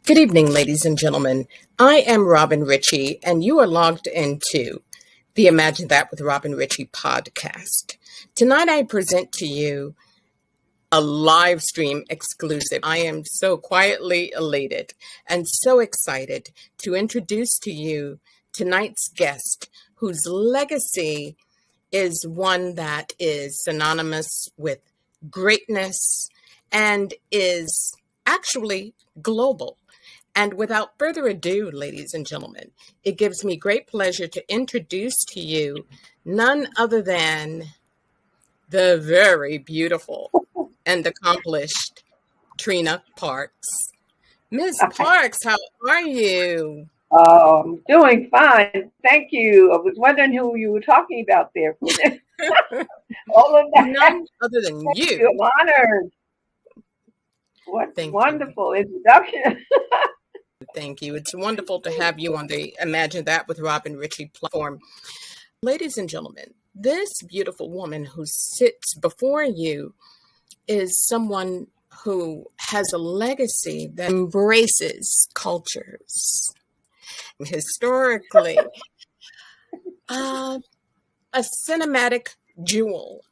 Good evening, ladies and gentlemen. I am Robin Ritchie, and you are logged into the Imagine That with Robin Ritchie podcast. Tonight, I present to you a live stream exclusive. I am so quietly elated and so excited to introduce to you tonight's guest, whose legacy is one that is synonymous with greatness and is actually global. And without further ado, ladies and gentlemen, it gives me great pleasure to introduce to you none other than the very beautiful and accomplished TRINA Parks. Miss Parks, how are you? I'm doing fine. Thank you. I was wondering who you were talking about there. All of that. None other than you. I'm honored. What Thank wonderful introduction. Thank you. It's wonderful to have you on the Imagine That with Robin Ritchie platform. Ladies and gentlemen, this beautiful woman who sits before you is someone who has a legacy that embraces cultures. Historically, a cinematic jewel.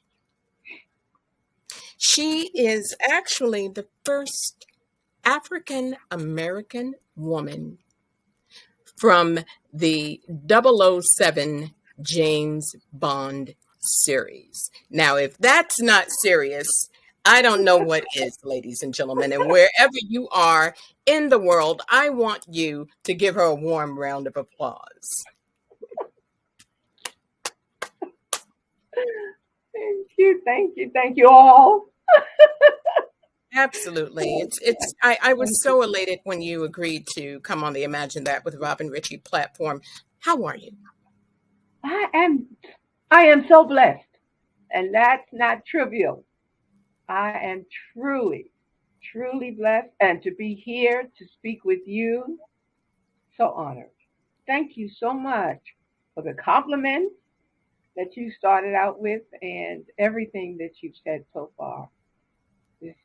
She is actually the first African American woman from the 007 James Bond series. Now, if that's not serious, I don't know what is, ladies and gentlemen. And wherever you are in the world, I want you to give her a warm round of applause. Thank you all. Absolutely. I was so elated when you agreed to come on the Imagine That with Robin Ritchie platform. How are you? I am so blessed. And that's not trivial. I am truly blessed, and to be here to speak with you, so honored. Thank you so much for the compliments that you started out with and everything that you've said so far. It's,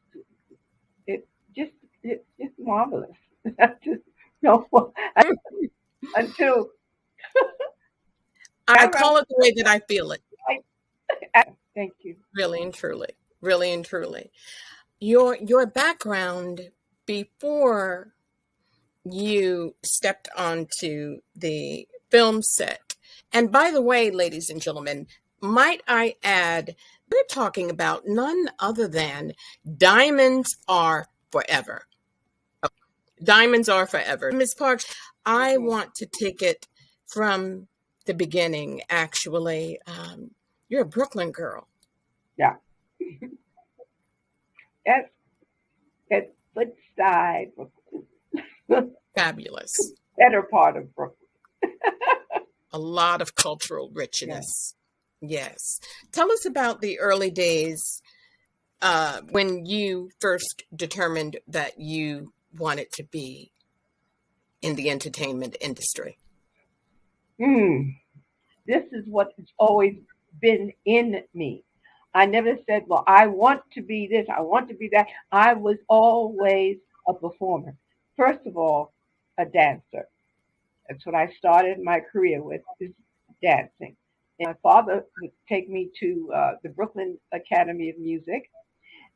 it's just marvelous. Just, no, until I call it the way that I feel it. Thank you. Really and truly. Really and truly. Your background before you stepped onto the film set. And by the way, ladies and gentlemen, might I add, we're talking about none other than Diamonds Are Forever. Diamonds Are Forever. Ms. Parks, I want to take it from the beginning, actually. You're a Brooklyn girl. Yeah. That's Woodside, Brooklyn. Fabulous. Better part of Brooklyn. A lot of cultural richness. Yes. Tell us about the early days when you first determined that you wanted to be in the entertainment industry. This is what has always been in me. I never said, well, I want to be this, I want to be that. I was always a performer. First of all, a dancer. That's what I started my career with, is dancing. And my father would take me to the Brooklyn Academy of Music,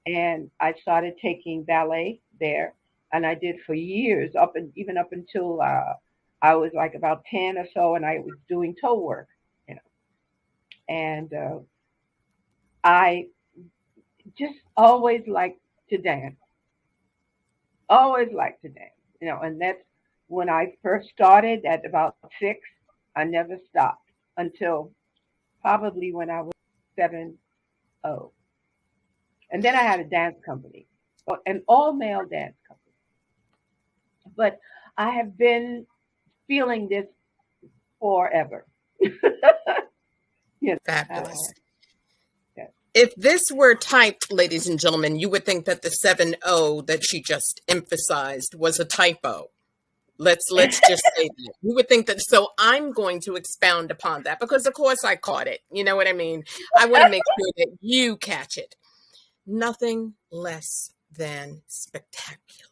and I started taking ballet there. And I did for years, even up until I was like about 10 or so, and I was doing toe work, you know. And I just always liked to dance. Always liked to dance, you know, and that's when I first started at about 6. I never stopped until probably when I was 7. And then I had a dance company, an all-male dance company. But I have been feeling this forever. Fabulous. If this were typed, ladies and gentlemen, you would think that the 7-0 that she just emphasized was a typo. Let's just say that. You would think that. So I'm going to expound upon that because, of course, I caught it. You know what I mean? I want to make sure that you catch it. Nothing less than spectacular.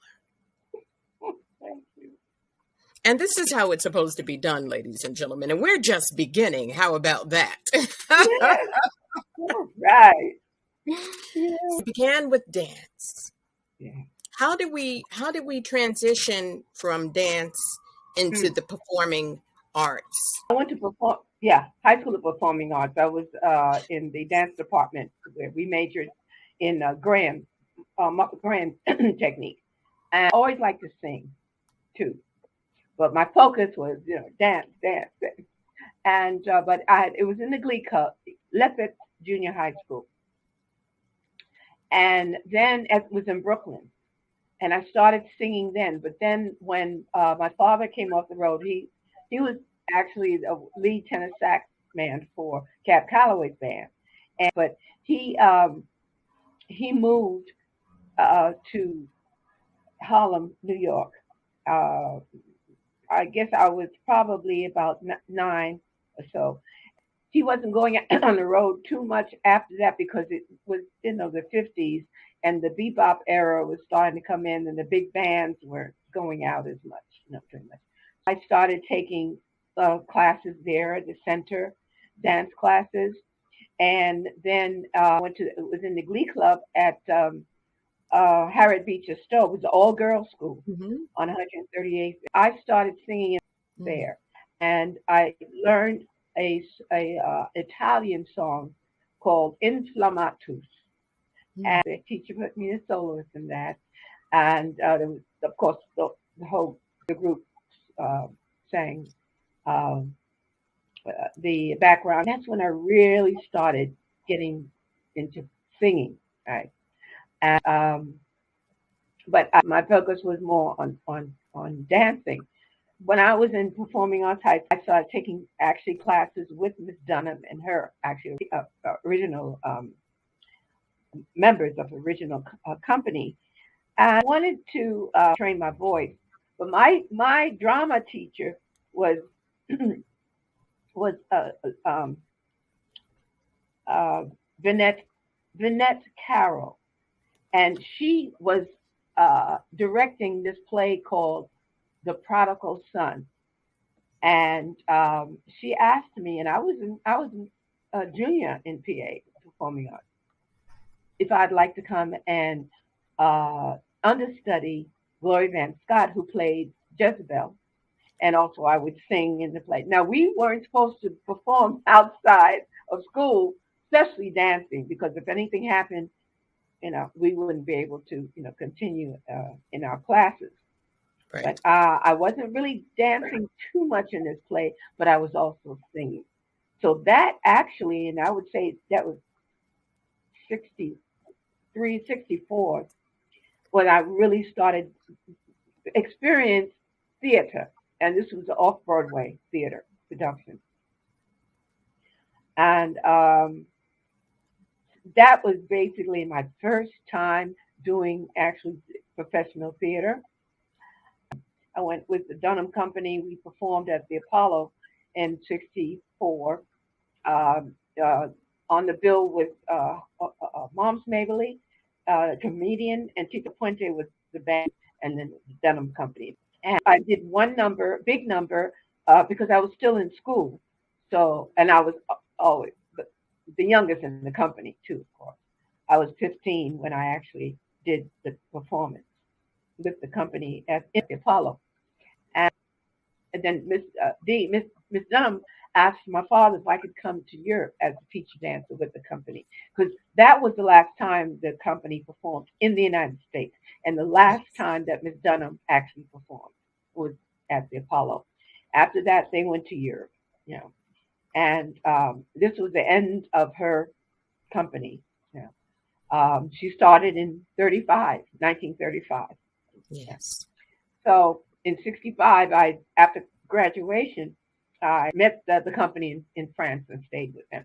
And this is how it's supposed to be done, ladies and gentlemen. And we're just beginning. How about that? Yes, all right. Yeah. We began with dance. Yeah. How did we transition from dance into Hmm. the performing arts? I went to perform. Yeah, high school of performing arts. I was in the dance department where we majored in grand technique, and I always liked to sing too. But my focus was, dance, dance, dance. And but it was in the Glee Club, Leppard Junior High School, and then it was in Brooklyn, and I started singing then. But then when my father came off the road, he was actually the lead tenor sax man for Cab Calloway's band, and but he moved to Harlem, New York. Uh, I guess I was probably about nine or so. He wasn't going on the road too much after that because it was, the 50s, and the bebop era was starting to come in, and the big bands weren't going out as much, pretty much. I started taking classes there at the center, dance classes, and then went to, it was in the Glee Club at Harriet Beecher Stowe. It was an all girls school Hmm. on 138th. I started singing there, and I learned a Italian song called Inflammatus, and the teacher put me in soloist in that, and there was, of course, the group sang um, the background. That's when I really started getting into singing, right? And but my focus was more on dancing. When I was in performing arts, I started taking actually classes with Miss Dunham and her actually original members of the original company. And I wanted to train my voice, but my drama teacher was was uh, Vinette Vinette Carroll, and she was directing this play called The Prodigal Son. And she asked me, and I was a junior in PA performing arts, if I'd like to come and understudy Gloria Van Scott, who played Jezebel, and also I would sing in the play. Now we weren't supposed to perform outside of school, especially dancing, because if anything happened, we wouldn't be able to, continue in our classes. But Right. I wasn't really dancing too much in this play, but I was also singing. So that actually, and I would say that was 63, 64, when I really started experience theater. And this was off Broadway theater production. And that was basically my first time doing actually professional theater. I went with the Dunham Company. We performed at the Apollo in 64. Um, uh, on the bill with Moms Mabley, comedian, and Tita Puente was the band, and then the Dunham Company. And I did one number, big number, because I was still in school. So, and I was always the youngest in the company, too, of course. I was 15 when I actually did the performance with the company at the Apollo. And then Miss Dunham asked my father if I could come to Europe as a feature dancer with the company, because that was the last time the company performed in the United States, and the last Yes. time that Miss Dunham actually performed was at the Apollo. After that, they went to Europe, you know, and this was the end of her company. You know. She started in 1935. Yeah. Yes. So in 65, after graduation, I met the company in France and stayed with them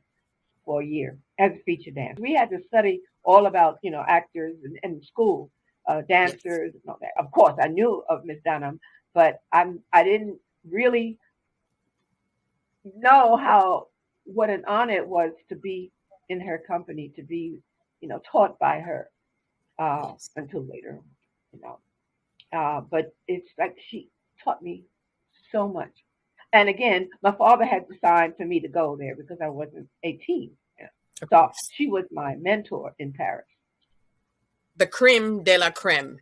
for a year as a feature dancer. We had to study all about, actors and school, Yes. dancers and all that. Of course, I knew of Miss Dunham, but I didn't really know what an honor it was to be in her company, to be, taught by her Yes. until later, you know. But it's like she taught me so much. And again, my father had to sign for me to go there because I wasn't 18. You know. Of So course. she was my mentor in Paris. The creme de la creme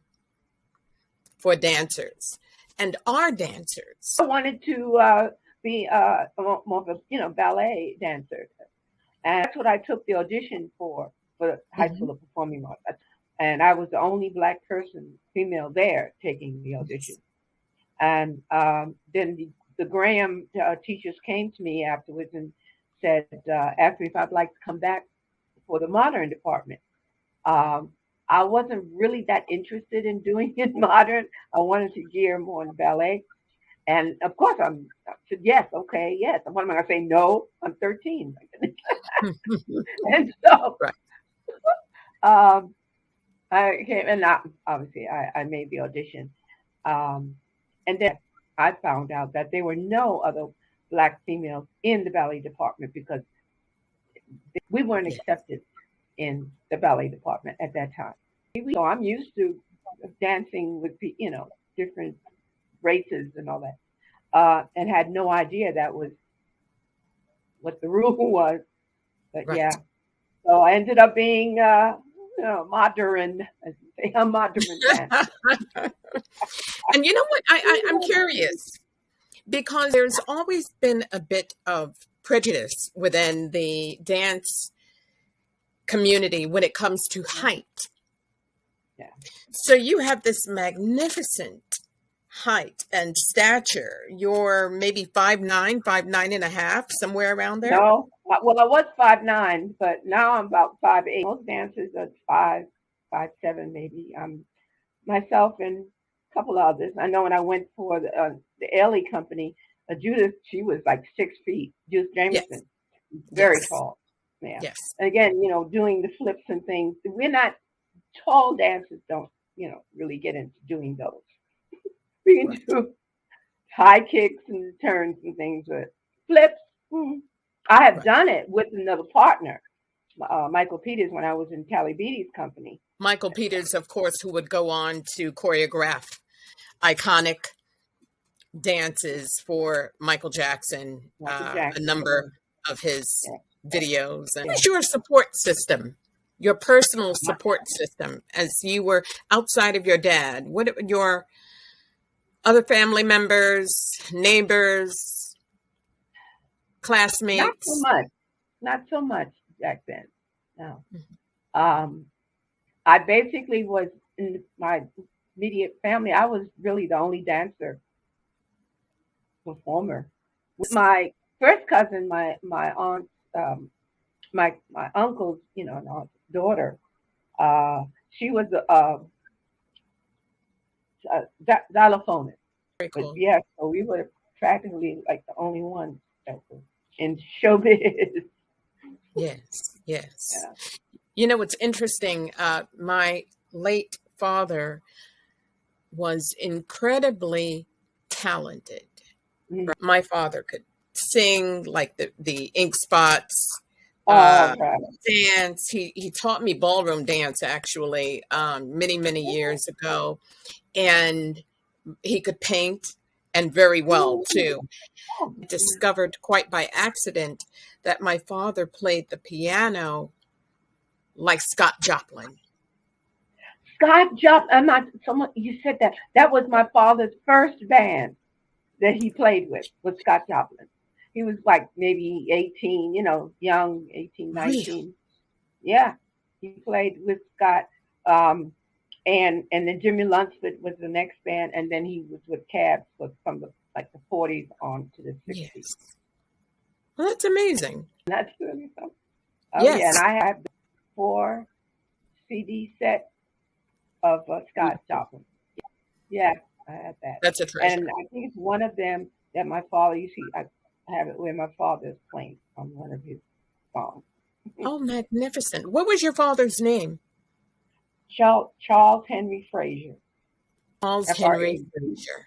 for dancers and our dancers. I wanted to be more of a ballet dancer, and that's what I took the audition for the High Mhm. School of Performing Arts. And I was the only black person, female, there taking the audition. And then the Graham teachers came to me afterwards and said, asked me if I'd like to come back for the modern department. Um, I wasn't really that interested in doing it modern. I wanted to gear more on ballet. And of course, I said, yes, okay, yes. And what am I going to say? No, I'm 13. And so Right. um, I came, and obviously I made the audition. Um, and then I found out that there were no other black females in the ballet department because we weren't Yeah. accepted in the ballet department at that time. So I'm used to dancing with different races and all that, and had no idea that was what the rule was. But Right. yeah, so I ended up being modern, as you say, a modern dancer. And you know what? I'm curious because there's always been a bit of prejudice within the dance community when it comes to height. Yeah. So you have this magnificent height and stature. You're maybe 5'9", 5'9.5", somewhere around there. No, well, I was 5'9", but now I'm about 5'8". Most dancers are 5'7", maybe. Myself and a couple of others. I know when I went for the Ailey company, Judith, she was like 6 feet. Judith Yes. Jameson, very Yes. tall. Yeah. Yes. And again, doing the flips and things. We're not tall dancers. Don't really get into doing those. We can Right. do high kicks and turns and things, but flips. I have Right. done it with another partner, Michael Peters, when I was in Callie Beatty's company. Michael Peters, of course, who would go on to choreograph iconic dances for Michael Jackson, Michael a Jackson. number of his Yeah, videos. And yeah. what's your support system, your personal support system, as you were outside of your dad? What are your other family members, neighbors, Not so classmates? much. Not so much back then. No. Mhm. Um, I basically was in my immediate family. I was really the only dancer performer. With my first cousin, my aunt, my uncle's, an aunt's daughter. She was a xylophonist. Very But cool. yeah, so we were practically like the only ones that were in showbiz. Yes, yes. Yeah. You know, what's interesting, my late father was incredibly talented. Mhm. My father could sing like the ink spots, Oh, uh, God. dance. He taught me ballroom dance actually, many years ago, and he could paint and very well too. Discovered quite by accident that my father played the piano like Scott Joplin. Scott Joplin. I'm not. Someone you said that. That was my father's first band that he played with was Scott Joplin. He was like maybe 18, young, 18, Really? 19. Yeah, he played with Scott. Um, and then Jimmy Lunceford was the next band, and then he was with Cab from the 40s on to the 60s. Yes. Well, that's amazing. That's really something. Oh yeah, and Yes. I have the 4 CD set of Scott Beautiful. Joplin. Yeah, I had that, That's a and treasure. I think it's one of them that my father. You see, I have it where my father is playing on one of his songs. Oh, magnificent. What was your father's name? Charles Henry Frazier, Charles Henry Frazier. Frazier.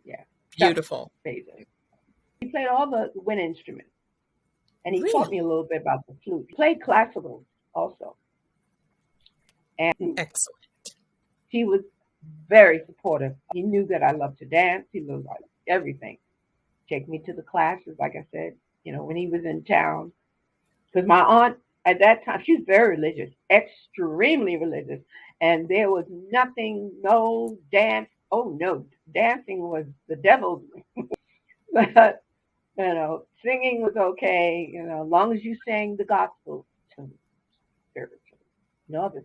Yeah, Chuck Beautiful. Frazier. He played all the wind instruments, and he taught Really? me a little bit about the flute. He played classical also, and Excellent. he was very supportive. He knew that I loved to dance. He knew everything. Take me to the classes, like I said, when he was in town. Because my aunt at that time, she was very religious, extremely religious, and there was nothing, no dance. Oh no, dancing was the devil's. But singing was okay. As long as you sang the gospel to spiritual. No other.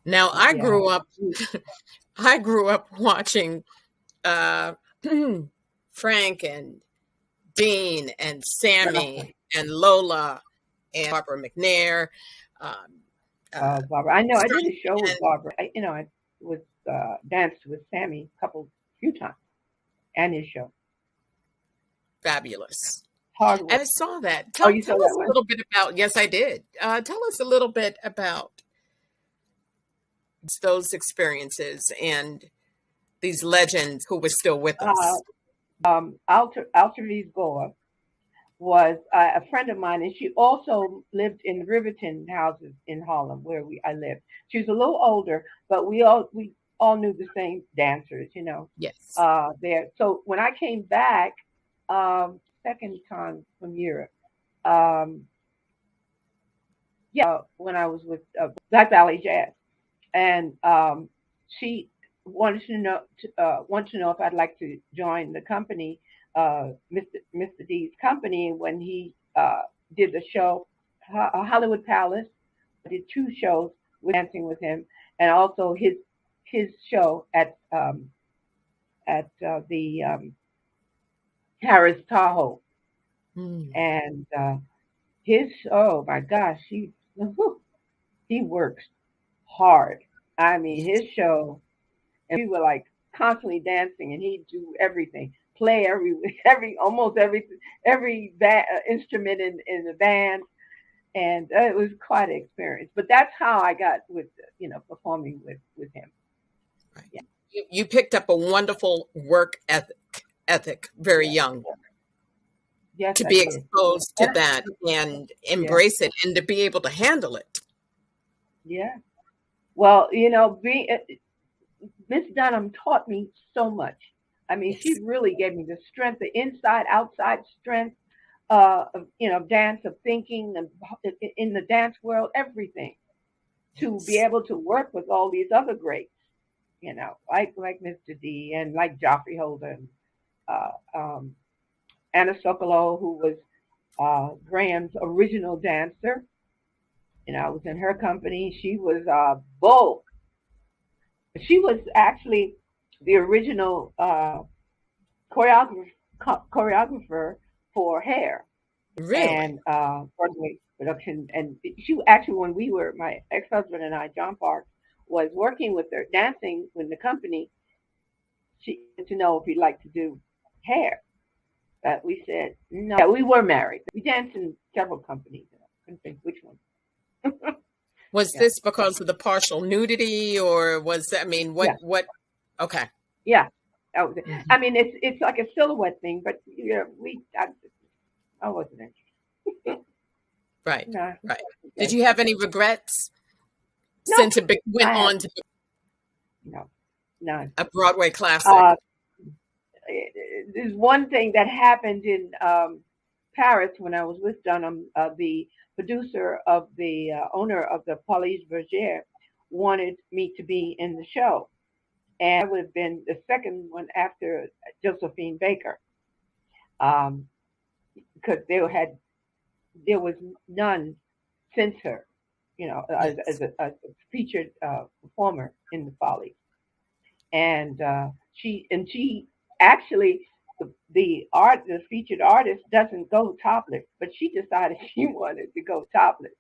Now, I Yeah. grew up I grew up watching uh, Frank and Dean and Sammy and Lola and Barbara McNair. Um, uh, Barbara. I know I did Strong a show with and Barbara. I was danced with Sammy few times, and his show. Fabulous. Hard work. I saw that. Oh, Tell you saw tell that us a one? little bit about. Yes, I did. Tell us a little bit about those experiences and these legends who were still with Uh, us. Alter Goa was a friend of mine, and she also lived in Riverton houses in Harlem, where I lived. She was a little older, but we all knew the same dancers, Yes. there. So when I came back, second time from Europe, um, yeah, when I was with Black Valley Jazz, and she wanted to know if I'd like to join the company, Mr. D's company, when he did the show Hollywood Palace. I did two shows with dancing with him, and also his show at the Harris Tahoe, Mm. and his oh my gosh, he works hard. I mean, Yes. his show, and we were like constantly dancing, and he'd do everything, play every almost every instrument in the band, and it was quite an experience. But that's how I got with performing with him. Right. Yeah, You picked up a wonderful work ethic very yeah, young yes, to I be did. exposed to And that and yeah, embrace it and to be able to handle it. yeah. Well, Miss Dunham taught me so much. I mean, she Yes. really gave me the strength, the inside outside strength of dance, of thinking, and in the dance world, everything to be Yes. able to work with all these other greats, like Mr. D and like Joffrey Holden, uh, um, Anna Sokolow, who was Graham's original dancer. I was in her company. She was Bull. She was actually the original choreographer, choreographer for Hair Really? and Broadway production. And she actually, when we were, my ex-husband and I, John Park, was working with her, dancing with the company. She wanted to know if we'd like to do hair. But we said no. Yeah, we were married. We danced in several companies. I couldn't think which one. Was Yeah, this because of the partial nudity or was that, I mean, yeah, okay. yeah. That was it. Mhm. I mean, it's like a silhouette thing, but I wasn't interested. Right. No, Right. Did okay. you have any regrets Nope, since it went I have on to be no, none. a Broadway classic? Uh, there's one thing that happened in Paris when I was with Dunham. The producer of the owner of the Palais Bergère wanted me to be in the show, and I would have been the second one after Josephine Baker, um, because there was none since her, as Yes. a featured performer in the Follies. And she actually the featured artist doesn't go topless, but she decided she wanted to go topless.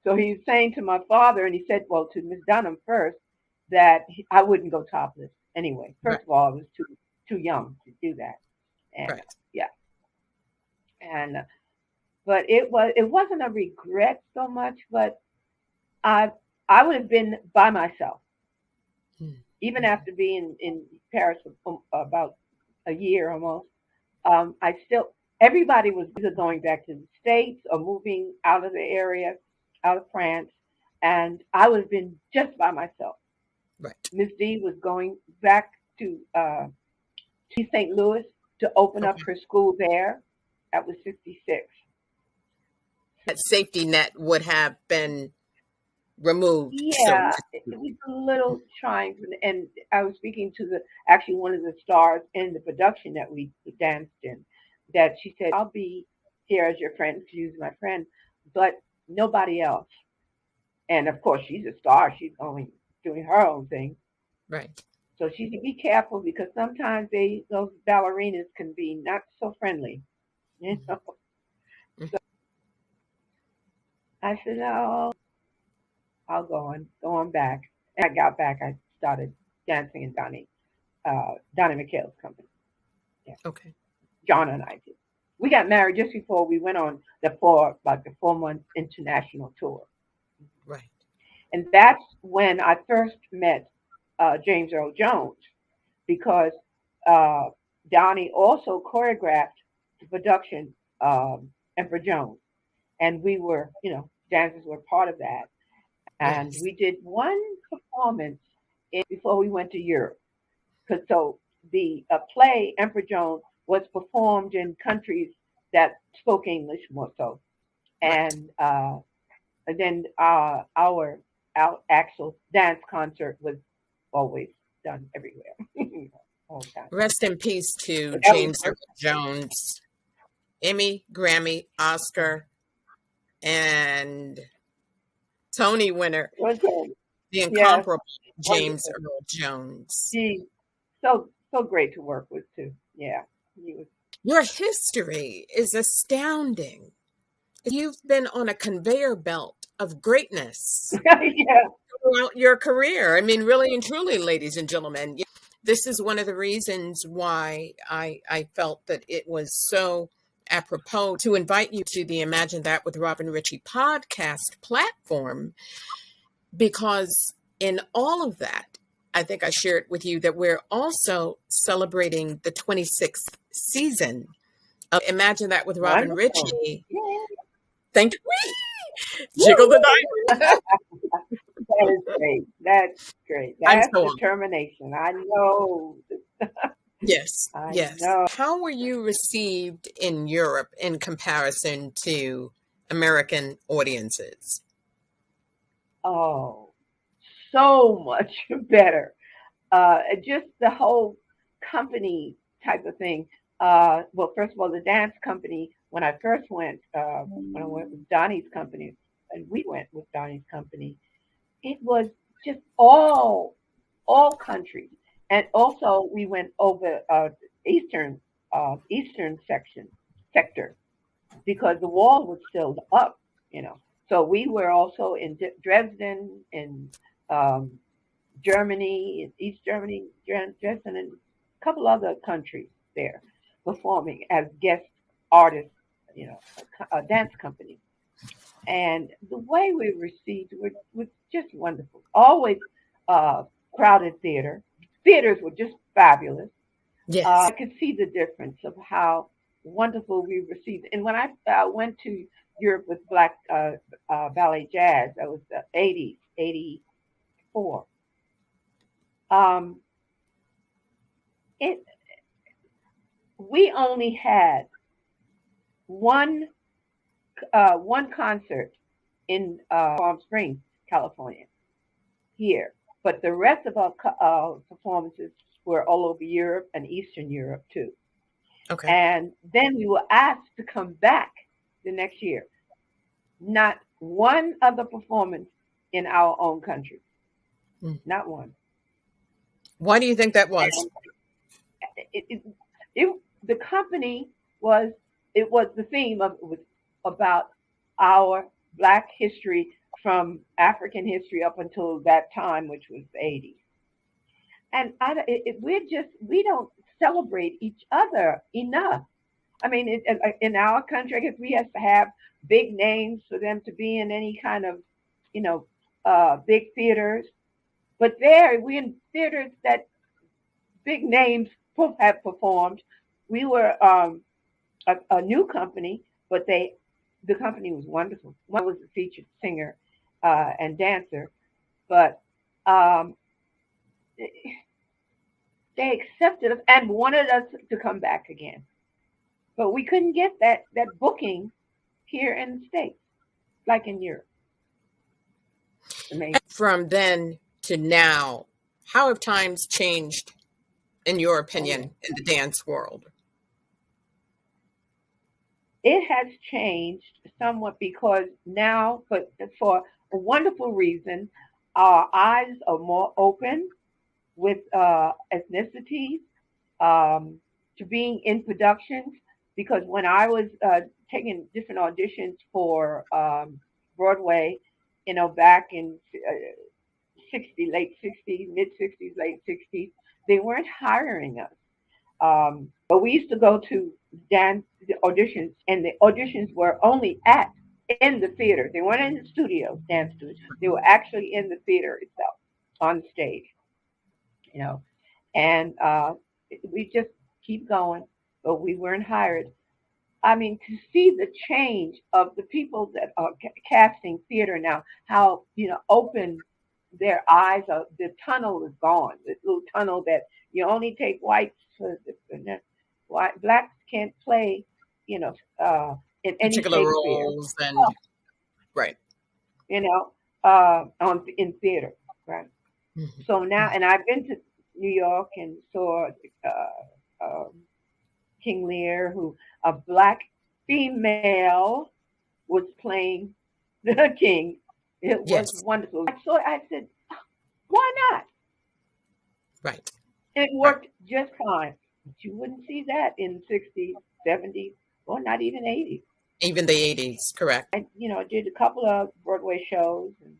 So he was saying to my father, and he said, well, to Miss Dunham first, that I wouldn't go topless anyway. Right. First of all, I was too young to do that, and Right. yeah, and but it wasn't a regret so much, but I I would have been by myself even Mhm. after being in Paris for about a year almost. I still everybody was either going back to the States or moving out of the area, out of France, and I would have been just by myself. Right. Miss D was going back to St. Louis to open up Okay. her school there. That was 66. That safety net would have been removed, so Yeah, to it speak. was a little trying. And I was speaking to the actually one of the stars in the production that we danced in, that she said, I'll be here as your friend, she was my friend, but nobody else. And of course, she's a star. She's going doing her own thing. Right. So she said, be careful because sometimes those ballerinas can be not so friendly. You Mhm. know. Mhm. So I said, no, I'll go on back. And I got back. I started dancing in Donnie McHale's company. Yeah, Okay. John and I did. We got married just before we went on the 4 month international tour, Right. and that's when I first met James Earl Jones because uh, Donnie also choreographed the production Emperor Jones, and we were, dancers were part of that, and Yes. we did one performance before we went to Europe. Because so the play Emperor Jones was performed in countries that spoke English more so, Right. and then our actual dance concert was always done everywhere, all the time. Rest in peace to But that was James Earl Jones, Emmy, Grammy, Oscar, and Tony winner, okay. the Yes, incomparable James wonderful. Earl Jones. Gee, so great to work with too. Yeah, he was. Your history is astounding. You've been on a conveyor belt of greatness Yeah. throughout your career. I mean, really and truly, ladies and gentlemen, this is one of the reasons why I felt that it was so apropos to invite you to the Imagine That with Robin Ritchie podcast platform, because in all of that, I think I shared with you that we're also celebrating the 26th season of Imagine That with Robin Wonderful. Ritchie. Yeah. Thank you. Woo, Jiggle the woo, woo. diamond. That is great. That's great. I'm That's so on. determination. I know. Yes, I yes. know. How were you received in Europe in comparison to American audiences? Oh, so much better. Just the whole company type of thing. Well, first of all, the dance company, when I first went, when I went with Donnie's company, and we went with Donnie's company, it was just all countries. And also we went over eastern eastern sector because the wall was still up, you know. So we were also in Dresden, in um, Germany, in East Germany, Dresden, and a couple other countries there performing as guest artists, a dance company. And the way we were received was just wonderful. Always uh, crowded theater. Theaters were just fabulous. Yes. I could see the difference of how wonderful we received. And when I went to Europe with Black Ballet Jazz, that was the 80s, 84. Um, it we only had one one concert in Palm Springs, California, here, but the rest of our performances were all over Europe and Eastern Europe too. Okay. And then we were asked to come back the next year. Not one other performance in our own country. Mm. Not one. Why do you think that was? And it, it, it the company was it was the theme of it was about our Black history from African history up until that time, which was the 80s. And we don't celebrate each other enough. I mean, in our country, I guess we have to have big names for them to be in any kind of, you know, big theaters. But there, we in theaters that big names have performed. We were a new company, but the company was wonderful. One was a featured singer and dancer, but um, They accepted us and wanted us to come back again. But we couldn't get that booking here in the States, like in Europe. Amazing. From then to now, how have times changed, in your Oh, yeah. opinion, in the dance world? It has changed somewhat because now, but for a wonderful reason, our eyes are more open with ethnicities to being in productions. Because when I was taking different auditions for Broadway, back in late 60s, mid 60s, late 60s, they weren't hiring us. But we used to go to dance auditions, and the auditions were only in the theater. They weren't in the studio, dance studios. They were actually in the theater itself, on stage. You know, and we just keep going, but we weren't hired. I mean, to see the change of the people that are casting theater now, how open their eyes are. The tunnel is gone. The little tunnel that you only take whites for. White blacks can't play, you know, in any Particular Shakespeare. roles and right. You know, on in theater, right? Mhm. So now, and I've been to New York and saw um King Lear, who a black female was playing the king. It was Yes, wonderful. I saw it, I said, why not? right, It right. worked just fine. But you wouldn't see that in 60s, 70s, or not even 80s. Even the 80s, correct. I did a couple of Broadway shows and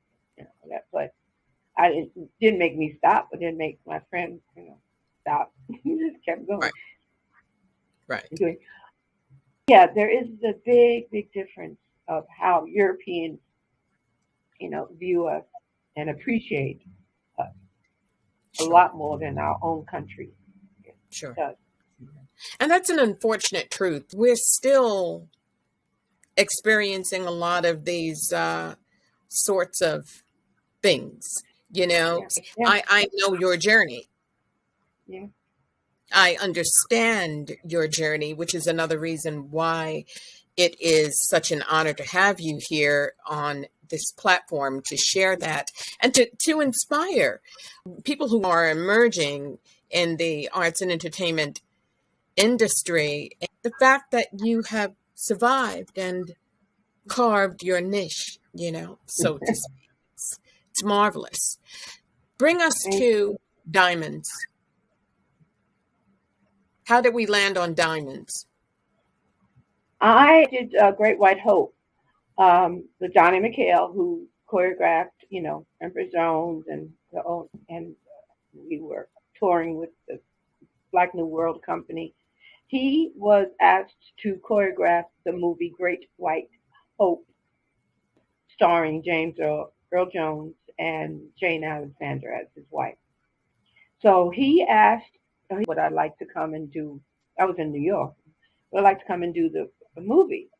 that, but it didn't make me stop. It didn't make my friends, stop. Just kept going. Right, right. Doing. Yeah, there is a big, big difference of how Europeans, view us and appreciate us a Sure, lot more than our own country sure. does. And that's an unfortunate truth. We're still experiencing a lot of these sorts of things. You know, Yeah, yeah, I know your journey. yeah. I understand your journey, which is another reason why it is such an honor to have you here on this platform to share that and to inspire people who are emerging in the arts and entertainment industry. The fact that you have survived and carved your niche, so to speak. It's marvelous. Bring us Thank to diamonds. How did we land on diamonds? I did Great White Hope, the Johnny McHale who choreographed, Emperor Jones and we were touring with the Black New World Company. He was asked to choreograph the movie Great White Hope, starring James Earl Jones and Jane Alexander as his wife. So he asked would I like to come and do. I was in New York. Would I like to come and do the movie?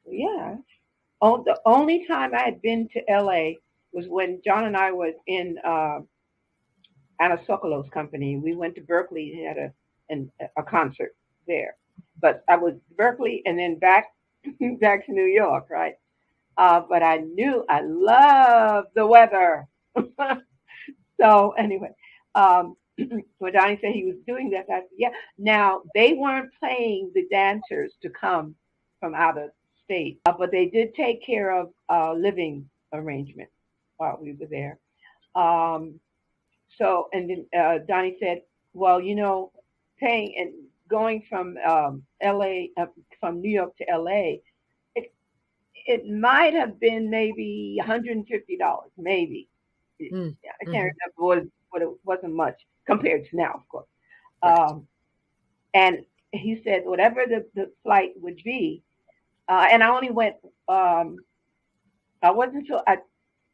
Yeah. The only time I had been to LA was when John and I was in Anna Sokolow's company. We went to Berkeley and had a concert there. But I was Berkeley and then back back to New York, right? But I knew I loved the weather. So anyway, um, when Donnie said he was doing that, I said, yeah. Now they weren't paying the dancers to come from out of state, but they did take care of living arrangement while we were there. Um, so and then Donnie said, well, paying and going from L.A. From New York to L.A. It, it might have been maybe $150, maybe. Mm, I can't mhm, remember what it wasn't much compared to now, of course. right. Um, and he said whatever the flight would be, and I only went. I wasn't sure.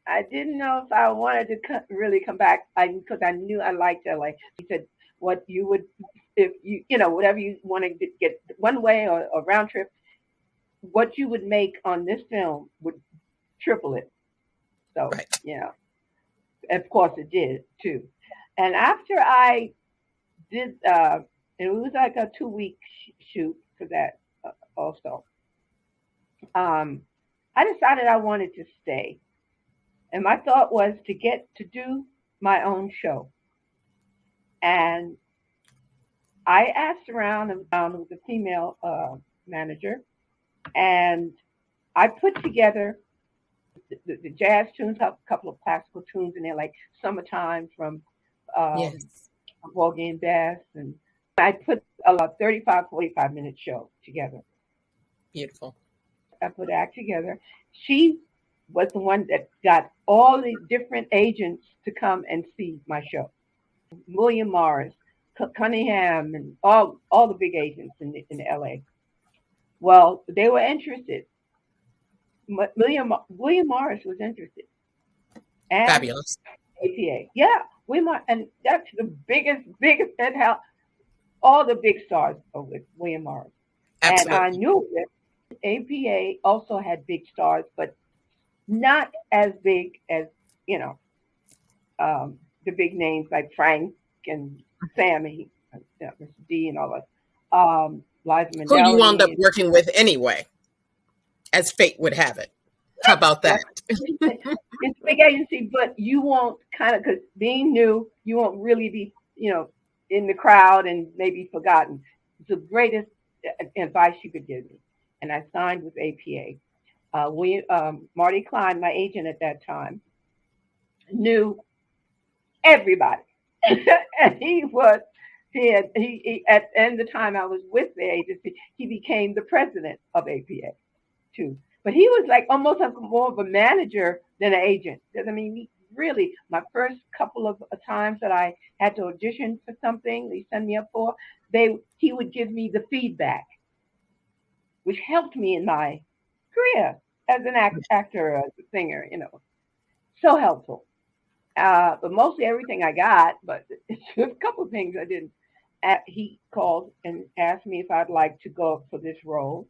I didn't know if I wanted to really come back because I knew I liked LA. He said what you would if whatever you want to get one way or round trip, what you would make on this film would triple it. So Right. of course it did too. And after I did, it was like a 2 week shoot for that also. Um, I decided I wanted to stay. And my thought was to get to do my own show. And I asked around and found with a female manager, and I put together the jazz tunes, a couple of classical tunes in there, like "Summertime" from um, Yes. Porgy and Bess, and I put a 35, 45 minute show together. Beautiful. I put that together. She was the one that got all the different agents to come and see my show. William Morris, Cunningham, and all the big agents in LA. Well, they were interested. William Morris was interested, and Fabulous. APA. Yeah, and that's the biggest, and how all the big stars are with William Morris. And I Absolutely. knew that APA also had big stars, but not as big as you know the big names like Frank and Sammy, Mr. D, and all that. Liza Who you wound up Minnelli. working with anyway, as fate would have it. How about that? That's it's a big agency, but you won't kind of, because being new, you won't really be in the crowd and maybe forgotten. It's the greatest advice you could give me, and I signed with APA. Marty Klein, my agent at that time, knew everybody, and he at the end of the time I was with the agency, he became the president of APA too. But he was like almost like more of a manager than an agent. Because I mean, really, my first couple of times that I had to audition for something, they sent me up for, he would give me the feedback, which helped me in my career as an actor, as a singer. So helpful. But mostly everything I got, but a couple of things I didn't. He called and asked me if I'd like to go up for this role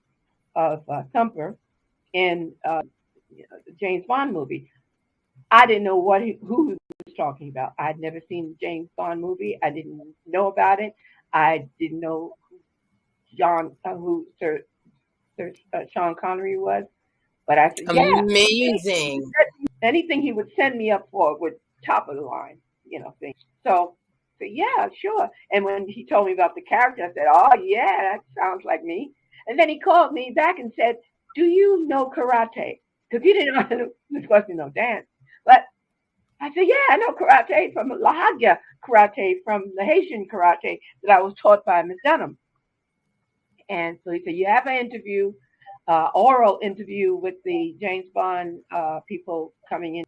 of Thumper in the James Bond movie. I didn't know who he was talking about. I'd never seen the James Bond movie. I didn't know about it. I didn't know who Sean Connery was. But I said, yeah, Amazing. anything he would send me up for would top of the line, things. So yeah, sure. And when he told me about the character, I said, oh yeah, that sounds like me. And then he called me back and said, do you know karate? Because he didn't know, of course, no dance. But I said, yeah, I know karate from Lahagya karate, from the Haitian karate that I was taught by Miss Dunham. And so he said, you have an interview, oral interview with the James Bond people coming in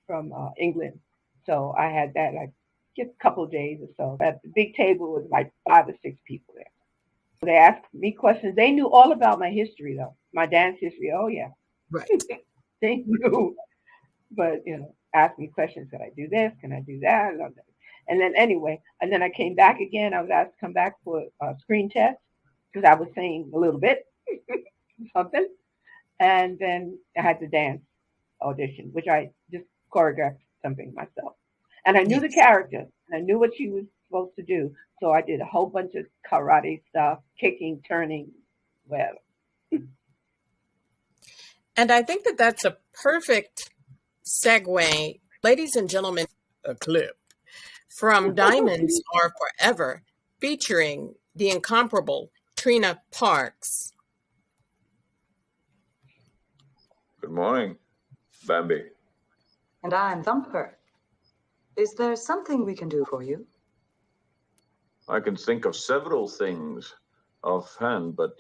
from England. So I had that like just a couple of days or so. At the big table was like 5 or 6 people there. They asked me questions. They knew all about my history, though, my dance history. Oh yeah, Right. they knew. But asked me questions. Can I do this? Can I do that? And then anyway, and then I came back again. I was asked to come back for a screen test because I was saying a little bit something, and then I had the dance audition, which I just choreographed something myself. And I knew the Yes. character, and I knew what she was supposed to do. So I did a whole bunch of karate stuff, kicking, turning, whatever. And I think that that's a perfect segue, ladies and gentlemen, a clip from Diamonds Are Forever, featuring the incomparable Trina Parks. Good morning, Bambi. And I'm Thumper. Is there something we can do for you? I can think of several things offhand, but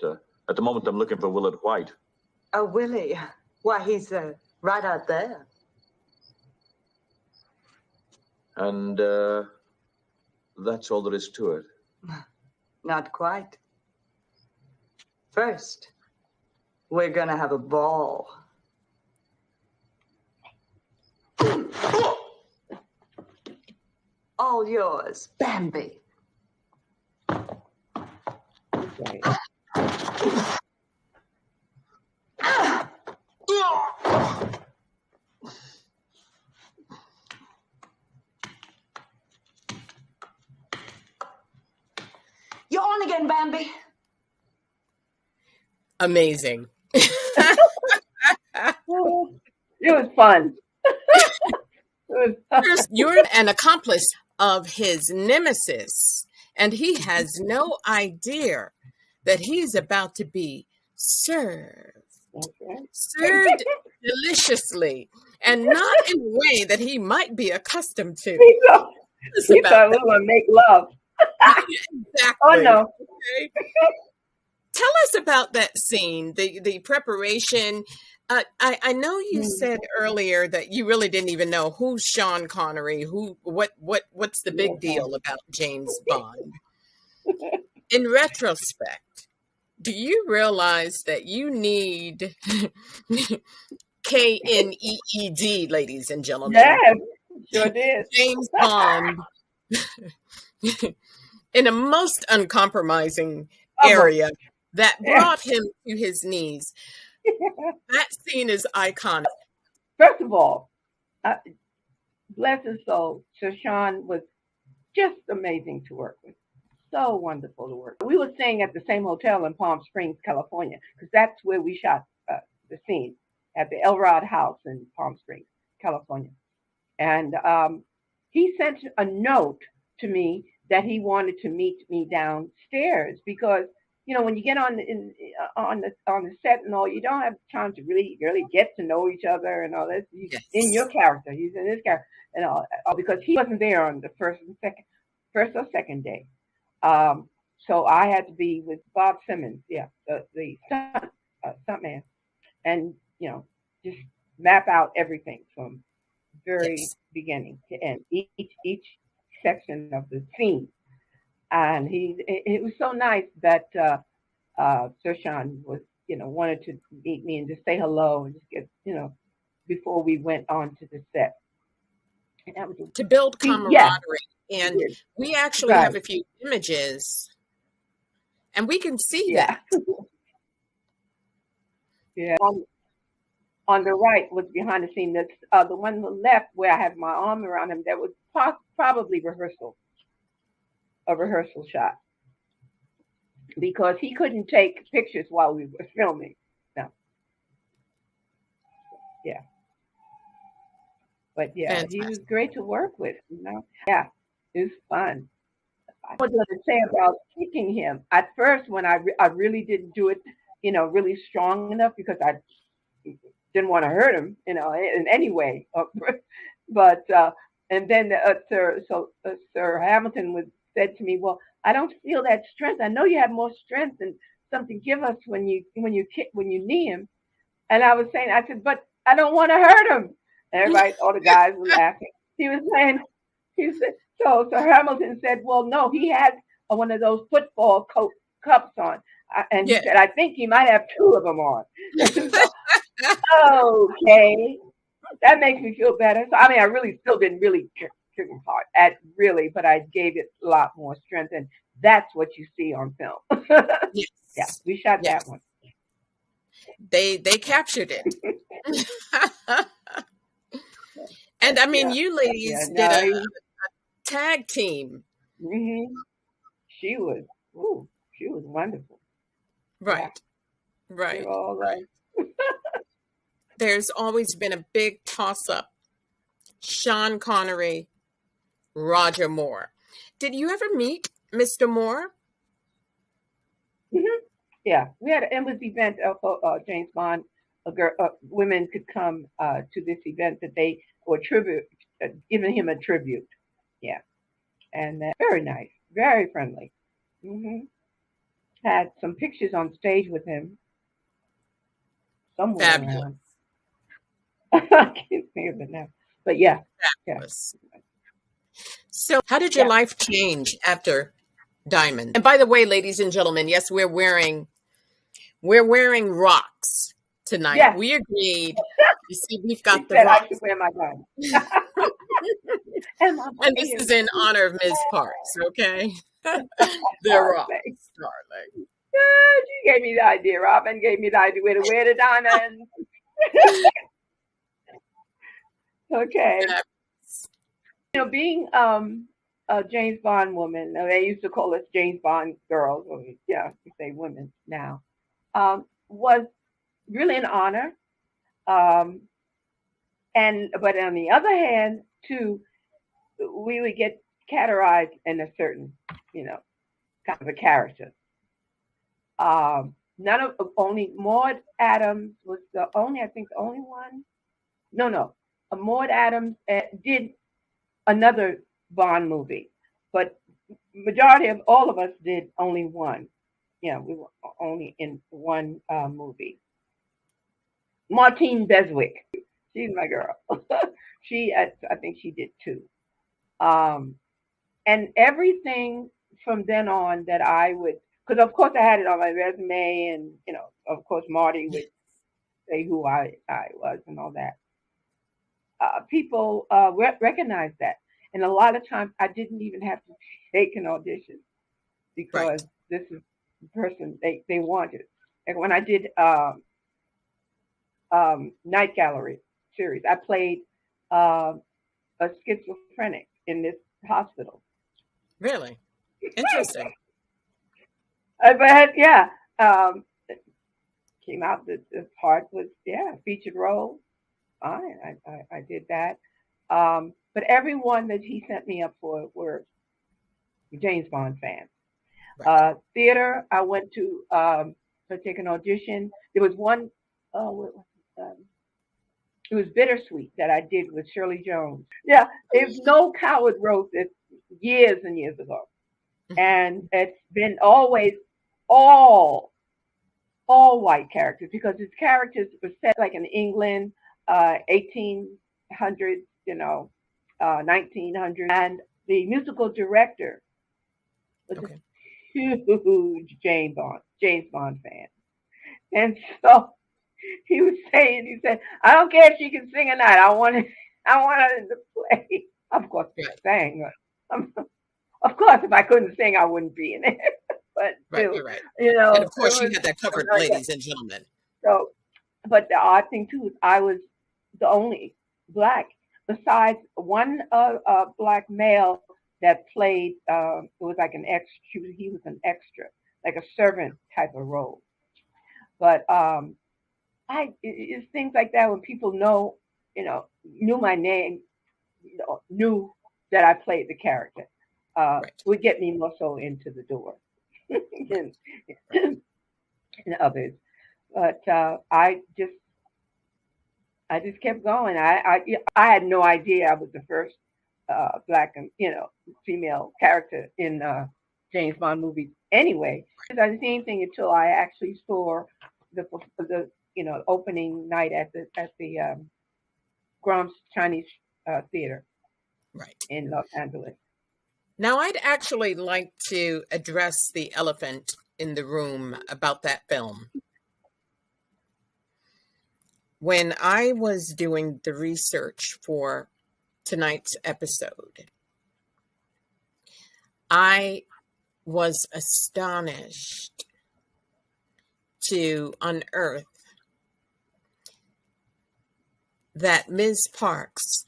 at the moment I'm looking for Willard White. Oh, Willie. Why, he's right out there. And that's all there is to it. Not quite. First, we're gonna have a ball. All yours, Bambi. Right. You're on again, Bambi. Amazing. Oh, it was fun. It was fun. You're an accomplice of his nemesis, and he has no idea that he's about to be served, Okay. served deliciously, and not in a way that he might be accustomed to. We thought, It's we about thought we were going to make love. exactly. Oh, no. Okay. Tell us about that scene, the preparation. I know you said earlier that you really didn't even know who's Sean Connery, what's the big deal about James Bond. In retrospect, do you realize that you need KNEED, ladies and gentlemen? Yes, sure did. James Bond in a most uncompromising area that brought him to his knees. That scene is iconic. First of all, bless his soul, Sir Sean was just amazing to work with. So wonderful to work with. We were staying at the same hotel in Palm Springs, California, because that's where we shot the scene, at the Elrod House in Palm Springs, California. And he sent a note to me that he wanted to meet me downstairs because, you know, when you get on the set and all, you don't have time to really get to know each other and all this. He's in your character, he's in his character, and all because he wasn't there on the first or second day. So I had to be with Bob Simmons, the stuntman, and you know, just map out everything from very beginning to end, each section of the scene. And it was so nice that Sir Sean was, you know, wanted to meet me and just say hello and just get, you know, before we went on to the set. And that was to build camaraderie. And we actually have a few images, and we can see that. Yeah. On the right was behind the scene. That's the one on the left where I have my arm around him. That was probably a rehearsal shot, because he couldn't take pictures while we were filming. No. Yeah. But yeah, Fantastic. He was great to work with, you know. Yeah, it was fun. I was going to say about kicking him. At first, when I really didn't do it, you know, really strong enough, because I didn't want to hurt him, you know, in any way. But and then Sir Hamilton said to me, "Well, I don't feel that strength. I know you have more strength than something. Give us when you knee him." And I said, "But I don't want to hurt him." And everybody, all the guys were laughing. He said, so Hamilton said, "Well, no, he has one of those football cups on." And he said, "I think he might have two of them on." So, okay, that makes me feel better. So, I mean, I really still didn't really kick him hard, but I gave it a lot more strength. And that's what you see on film. Yeah, we shot that one. They captured it. And I mean, you ladies did a tag team. Mm-hmm. She was wonderful. Right. Yeah. Right. You're all right. There's always been a big toss-up. Sean Connery, Roger Moore. Did you ever meet Mr. Moore? Mm-hmm. Yeah, we had an embassy event of James Bond. Women could come to this event that they were giving him a tribute. Yeah, and very nice, very friendly. Mm-hmm. Had some pictures on stage with him somewhere around. I can't think of it now, but yeah. Fabulous. Yeah. So, how did your life change after Diamond? And by the way, ladies and gentlemen, yes, we're wearing rocks tonight. Yes. We agreed. You see, we've got the rocks. I should wear my gun. And this is in honor of Ms. Parks, okay? The rocks, darling. She gave me the idea. Robin gave me the idea where to wear the diamonds. Okay. You know, being a James Bond woman. They used to call us James Bond girls, or yeah, we say women now. Was really an honor. Um, and but on the other hand, too, we would get categorized in a certain, you know, kind of a character. None of only Maud Adams was the only, I think, the only one. No, no, Maud Adams did another Bond movie, but majority of all of us did only one. Yeah, we were only in one movie. Martine Beswick, she's my girl. I think she did two. Um, and everything from then on that I would, because of course I had it on my resume, and you know, of course Marty would say who I was and all that. People recognize that, and a lot of times I didn't even have to take an audition because Right. this is the person they wanted. And when I did Night Gallery series, I played um a schizophrenic in this hospital. Really interesting. But yeah, um, came out. The part was yeah featured role. I did that. But everyone that he sent me up for were James Bond fans. Right. Theater, I went to take an audition. There was one. Oh, what was it? It was Bittersweet that I did with Shirley Jones. Yeah, if No Coward wrote this years and years ago, and it's been always all all white characters because his characters were set like in England, 1800s, 1900s, and the musical director was a Okay. huge James Bond fan, and so he was saying, he said, "I don't care if she can sing or not. I want her to play." Of course, she Right. sang. Of course, if I couldn't sing, I wouldn't be in it. But Right. still, Right. Right. And of it course, you was had that covered, like that. ladies and gentlemen. So, but the odd thing too is I was the only black besides one black male that played. It was like an extra. He was an extra, like a servant type of role. But it's things like that when people know, knew my name, knew that I played the character. Right. Would get me more so into the door Right. than, than others. But I just kept going. I had no idea I was the first black and female character in James Bond movies. Anyway, I didn't see anything until I actually saw the opening night at the Grom's Chinese Theater Right. in Los Angeles. Now, I'd actually like to address the elephant in the room about that film. When I was doing the research for tonight's episode, I was astonished to unearth that Ms. Parks,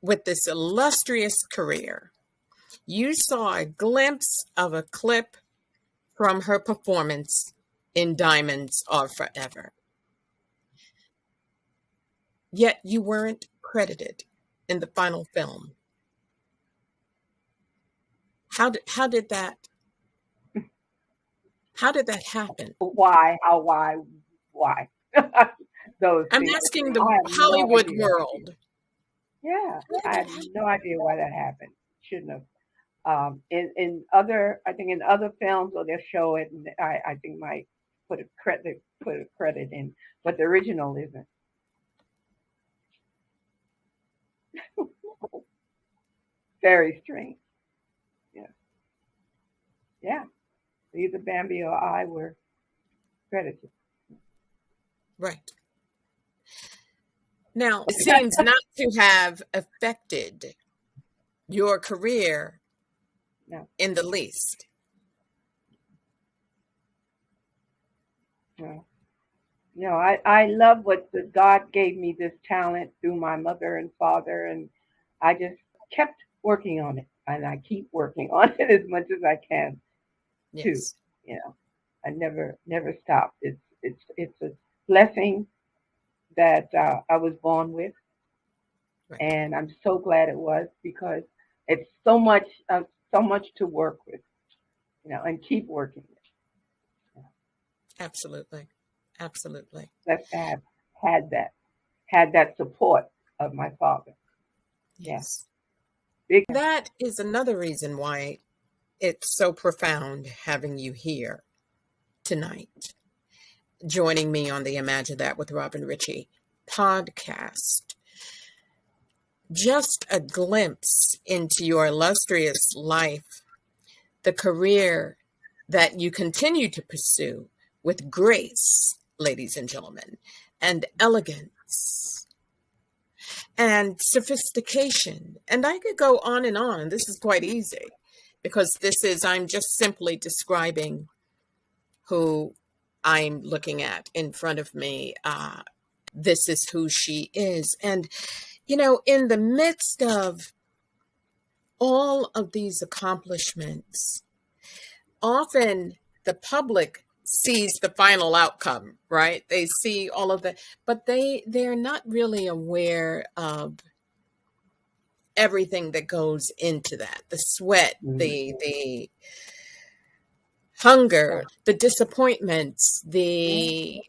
with this illustrious career, you saw a glimpse of a clip from her performance in Diamonds Are Forever. Yet you weren't credited in the final film. How did that happen? Why? How? Why? Those I'm things. asking the I have no Hollywood idea. world. Yeah, How did I that have happen? no idea why that happened. Shouldn't have. In other, I think in other films, or they'll show it, and I think might put a credit in, but the original isn't. Very strange. Yeah, yeah. Either Bambi or I were credited. Right. Now, it seems not to have affected your career No, in the least. no, no. I love what God gave me this talent through my mother and father, and I just kept working on it. and I keep working on it as much as I can too. Yes. You know, I never stop. It's a blessing that I was born with, Right. and I'm so glad it was because it's so much to work with, and keep working with. Absolutely. Absolutely. Blessed to have had that had that support of my father. Yeah, Yes. big. That is another reason why it's so profound having you here tonight, joining me on the Imagine That with Robin Ritchie podcast. Just a glimpse into your illustrious life, the career that you continue to pursue with grace, ladies and gentlemen, and elegance and sophistication. And I could go on and on. This is quite easy because I'm just simply describing who I'm looking at in front of me. This is who she is. And, in the midst of all of these accomplishments, often the public sees the final outcome, right? They see all of that, but they're not really aware of everything that goes into that, the sweat, Mhm. the hunger, the disappointments, Yeah, the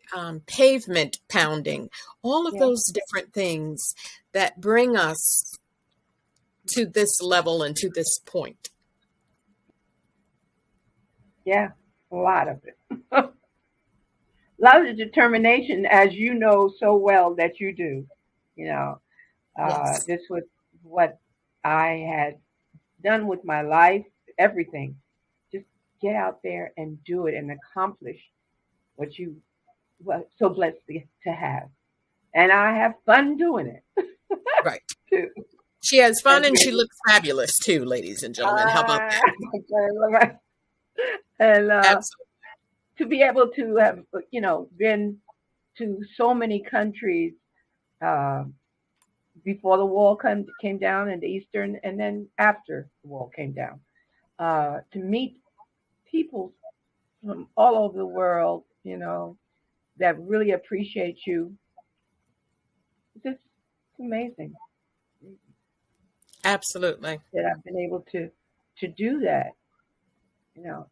pavement pounding, all of yeah, those different things that bring us to this level and to this point. yeah. A lot of it. A lot of determination, as you know so well that you do. You know, Yes, this was what I had done with my life, everything. Just get out there and do it and accomplish what you were so blessed to have. And I have fun doing it right. too. She has fun And and be she able, looks fabulous too, ladies and gentlemen. How about ah, that? and Absolutely. to be able to have, been to so many countries uh, before the wall came down in the Eastern, and then after the wall came down, to meet people from all over the world, that really appreciate you. It's amazing Absolutely. that I've been able to do that,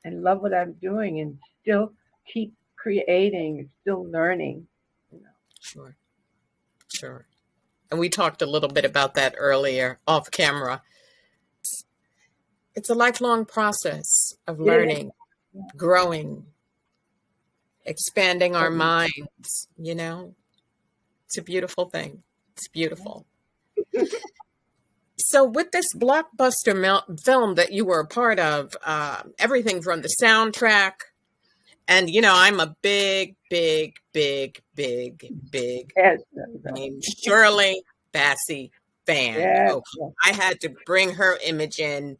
and love what I'm doing, and still keep creating, and still learning. You know, Sure. Sure. And we talked a little bit about that earlier off camera. It's a lifelong process of it is. learning, growing, expanding our Yeah. minds, It's a beautiful thing. It's beautiful. So, with this blockbuster film that you were a part of, everything from the soundtrack, and I'm a big, big, big, big, big Yes, named Shirley Bassey fan. yes, Okay, yes. I had to bring her image in,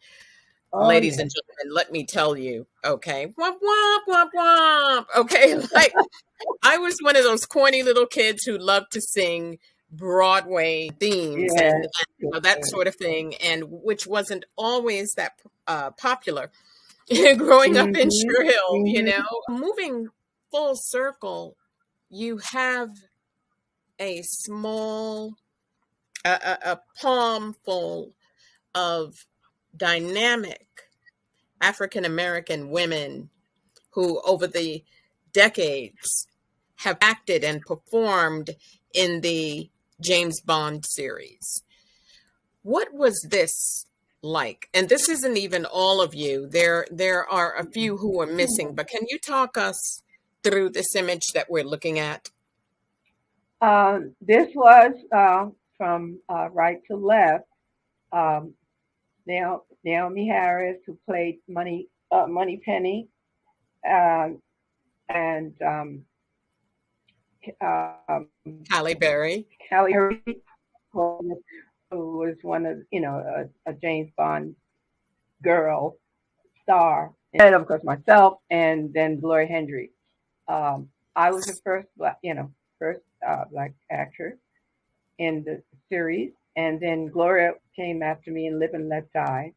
Oh ladies yeah. and gentlemen. Let me tell you, okay, womp womp womp womp. Okay, like I was one of those corny little kids who loved to sing Broadway themes and, Yes, that yes. sort of thing, and which wasn't always that popular growing up in Mhm. Sugar Hill. Mhm. Moving full circle, you have a small, a palm full of dynamic African American women who, over the decades, have acted and performed in the James Bond series. What was this like? And this isn't even all of you. There are a few who are missing, but can you talk us through this image that we're looking at? This was from right to left. Um, now Naomi Harris, who played Money Penny, um, and um, Halle Berry. Callie Hurley, who was one of a James Bond girl star, and of course myself, and then Gloria Hendry. I was the first black actress in the series, and then Gloria came after me in Live and Let Die,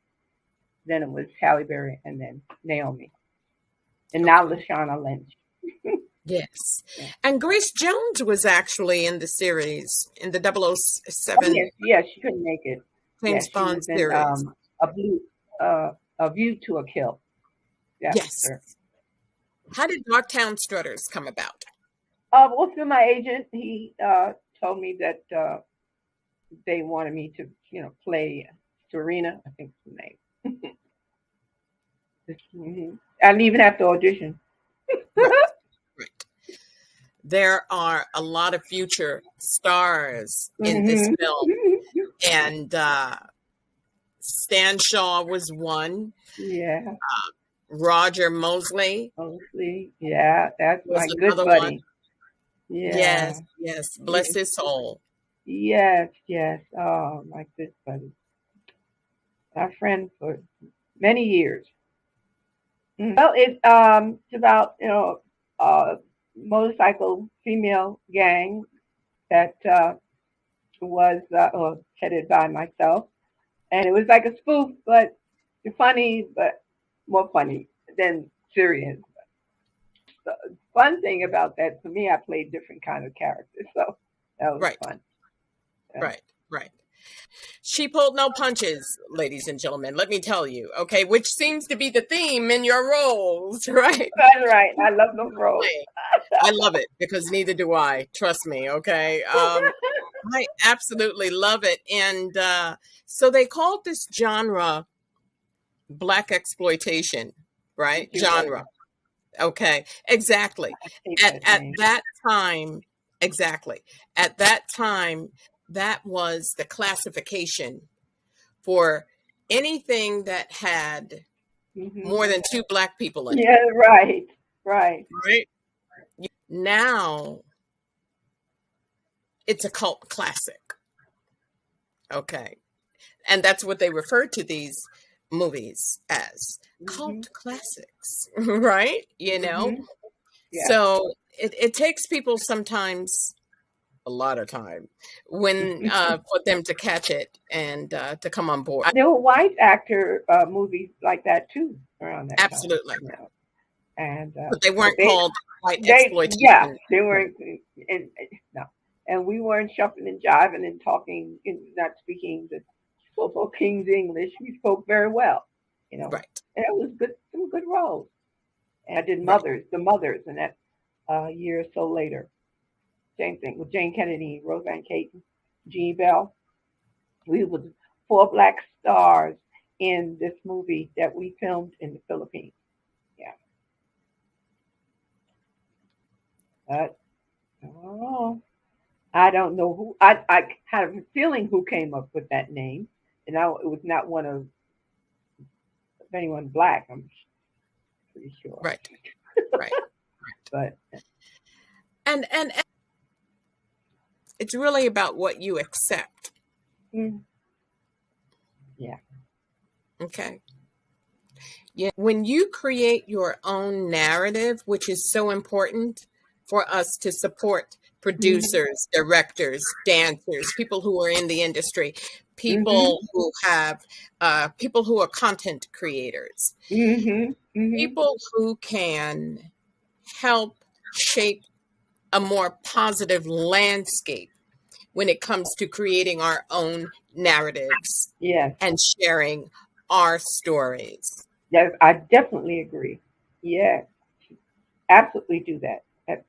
then it was Halle Berry, and then Naomi, and now Okay. Lashana Lynch. Yes. Yeah. And Grace Jones was actually in the series, in the Oh 007 yes, she couldn't make it. Yeah, James she Bond was in series. a blue a View to a Kill. Yes, Yes. sir. How did Darktown Strutters come about? Well, through my agent, he told me that they wanted me to, play Serena. I think is the name. Mhm. I didn't even have to audition. Right, right. There are a lot of future stars in this Hmm. film, and Stan Shaw was one. Yeah, Roger Mosley mostly. Yeah, that's was my good another one. buddy. Yeah. Yes, yes. Bless Yes, his soul. yes, yes. Oh, my good buddy. Our friend for many years. Well, it's about a motorcycle female gang that was headed by myself, and it was like a spoof, but funny, but more funny than serious. The fun thing about that, for me, I played different kind of characters, so that was Right, fun. Yeah. right, right. She pulled no punches, ladies and gentlemen, let me tell you, okay, which seems to be the theme in your roles, right? That's right. I love those roles. I love it because neither do I. Trust me, okay? I absolutely love it. And so they called this genre black exploitation, right? Thank you, Genre. buddy. Okay, exactly. I hate that At name. that time, exactly. At that time, that was the classification for anything that had Hmm. more than two black people in it, Yeah, right, right. right? Now it's a cult classic. Okay. And that's what they refer to these movies as, Hmm. cult classics, right? Hmm. Yeah. So it takes people sometimes a lot of time when for them to catch it and to come on board. There were white actor movies like that too around that time, Absolutely. and But they but weren't called white yeah, exploitation. they Right. weren't, no, and we weren't shuffling and jiving and talking, not speaking the so-called King's English. We spoke very well, Right. and it was good, some good roles. And I did Right. the mothers, and that a year or so later, same thing with Jane Kennedy, Roseanne Caton, Jean Bell. We were the four black stars in this movie that we filmed in the Philippines. Yeah, but oh, I don't know who. I had a feeling who came up with that name, and it was not one of anyone black. I'm pretty sure, Right. Right. but And it's really about what you accept. mm, yeah. Okay. Yeah. When you create your own narrative, which is so important for us to support Mhm. producers, directors, dancers, people who are in the industry, Mhm. people who are content creators, Mhm. Mhm. people who can help shape a more positive landscape when it comes to creating our own narratives Yes. and sharing our stories. Yes. I definitely agree. Yes. Absolutely do that. That's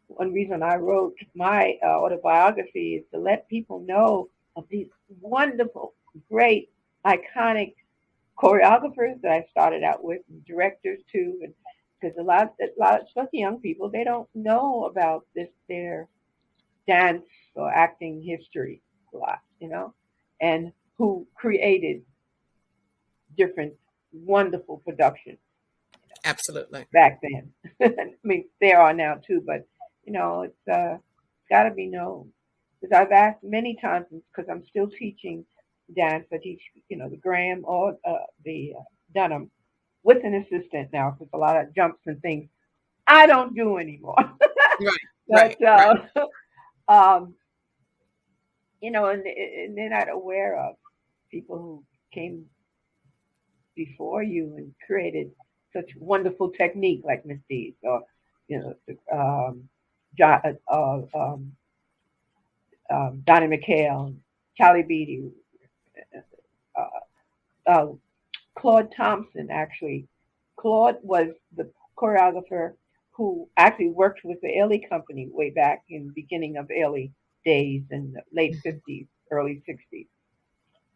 one reason I wrote my autobiography, is to let people know of these wonderful, great, iconic choreographers that I started out with, and directors too, and because especially young people, they don't know about their dance or acting history a lot, and who created different wonderful productions Absolutely. back then. I mean, there are now too, but it's got to be known. Because I've asked many times, because I'm still teaching dance. I teach, the Graham or the Dunham with an assistant now, because a lot of jumps and things I don't do anymore. Right, right, But right. um, and they're not aware of people who came before you and created such wonderful technique like Miss Dees or, you know, John, Donnie McHale, Callie Beattie, uh, uh, Claude Thompson, actually. Claude was the choreographer who actually worked with the Ailey Company way back in the beginning of Ailey days in the late 50s, early 60s.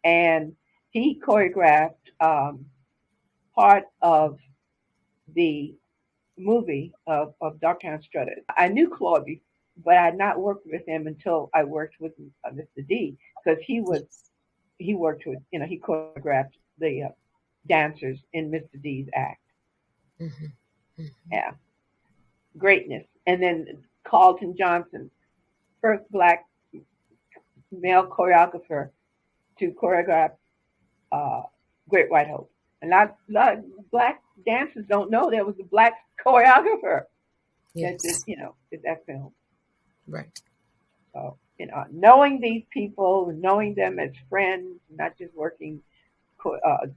And he choreographed part of the movie of Darktown Strutters. I knew Claude, but I had not worked with him until I worked with Mr. D, because he worked with, you know, he choreographed the dancers in Mr. D's act. Mm-hmm. Mm-hmm. Yeah, greatness. And then Carlton Johnson, first black male choreographer to choreograph Great White Hope. And a lot of black dancers don't know there was a black choreographer Yes. did that film. Right. So, knowing these people, knowing them as friends, not just working,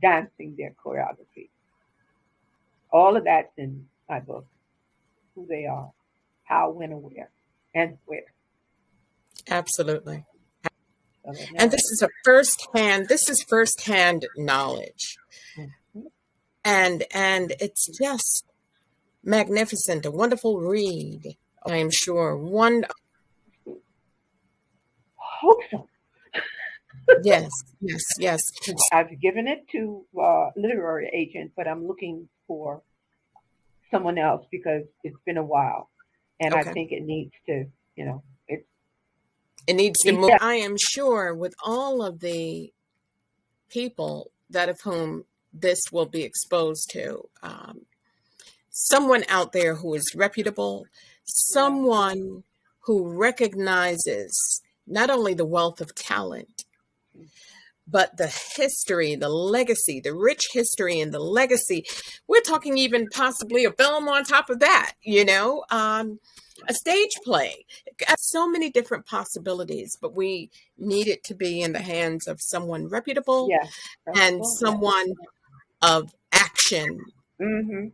dancing their choreography. All of that's in my book. Who they are, how, when, and where. Absolutely. So And this is firsthand knowledge. Mhm. And it's just magnificent, a wonderful read. I am sure. Hope so. Yes. I've given it to a literary agent, but I'm looking for someone else because it's been a while, and I Okay. think it needs to, It needs to move. I am sure with all of the people that of whom this will be exposed to, someone out there who is reputable, someone who recognizes not only the wealth of talent, but the history, the legacy, the rich history and the legacy. We're talking even possibly a film on top of that, a stage play. So many different possibilities, but we need it to be in the hands of someone reputable and someone of action, Mm-hmm.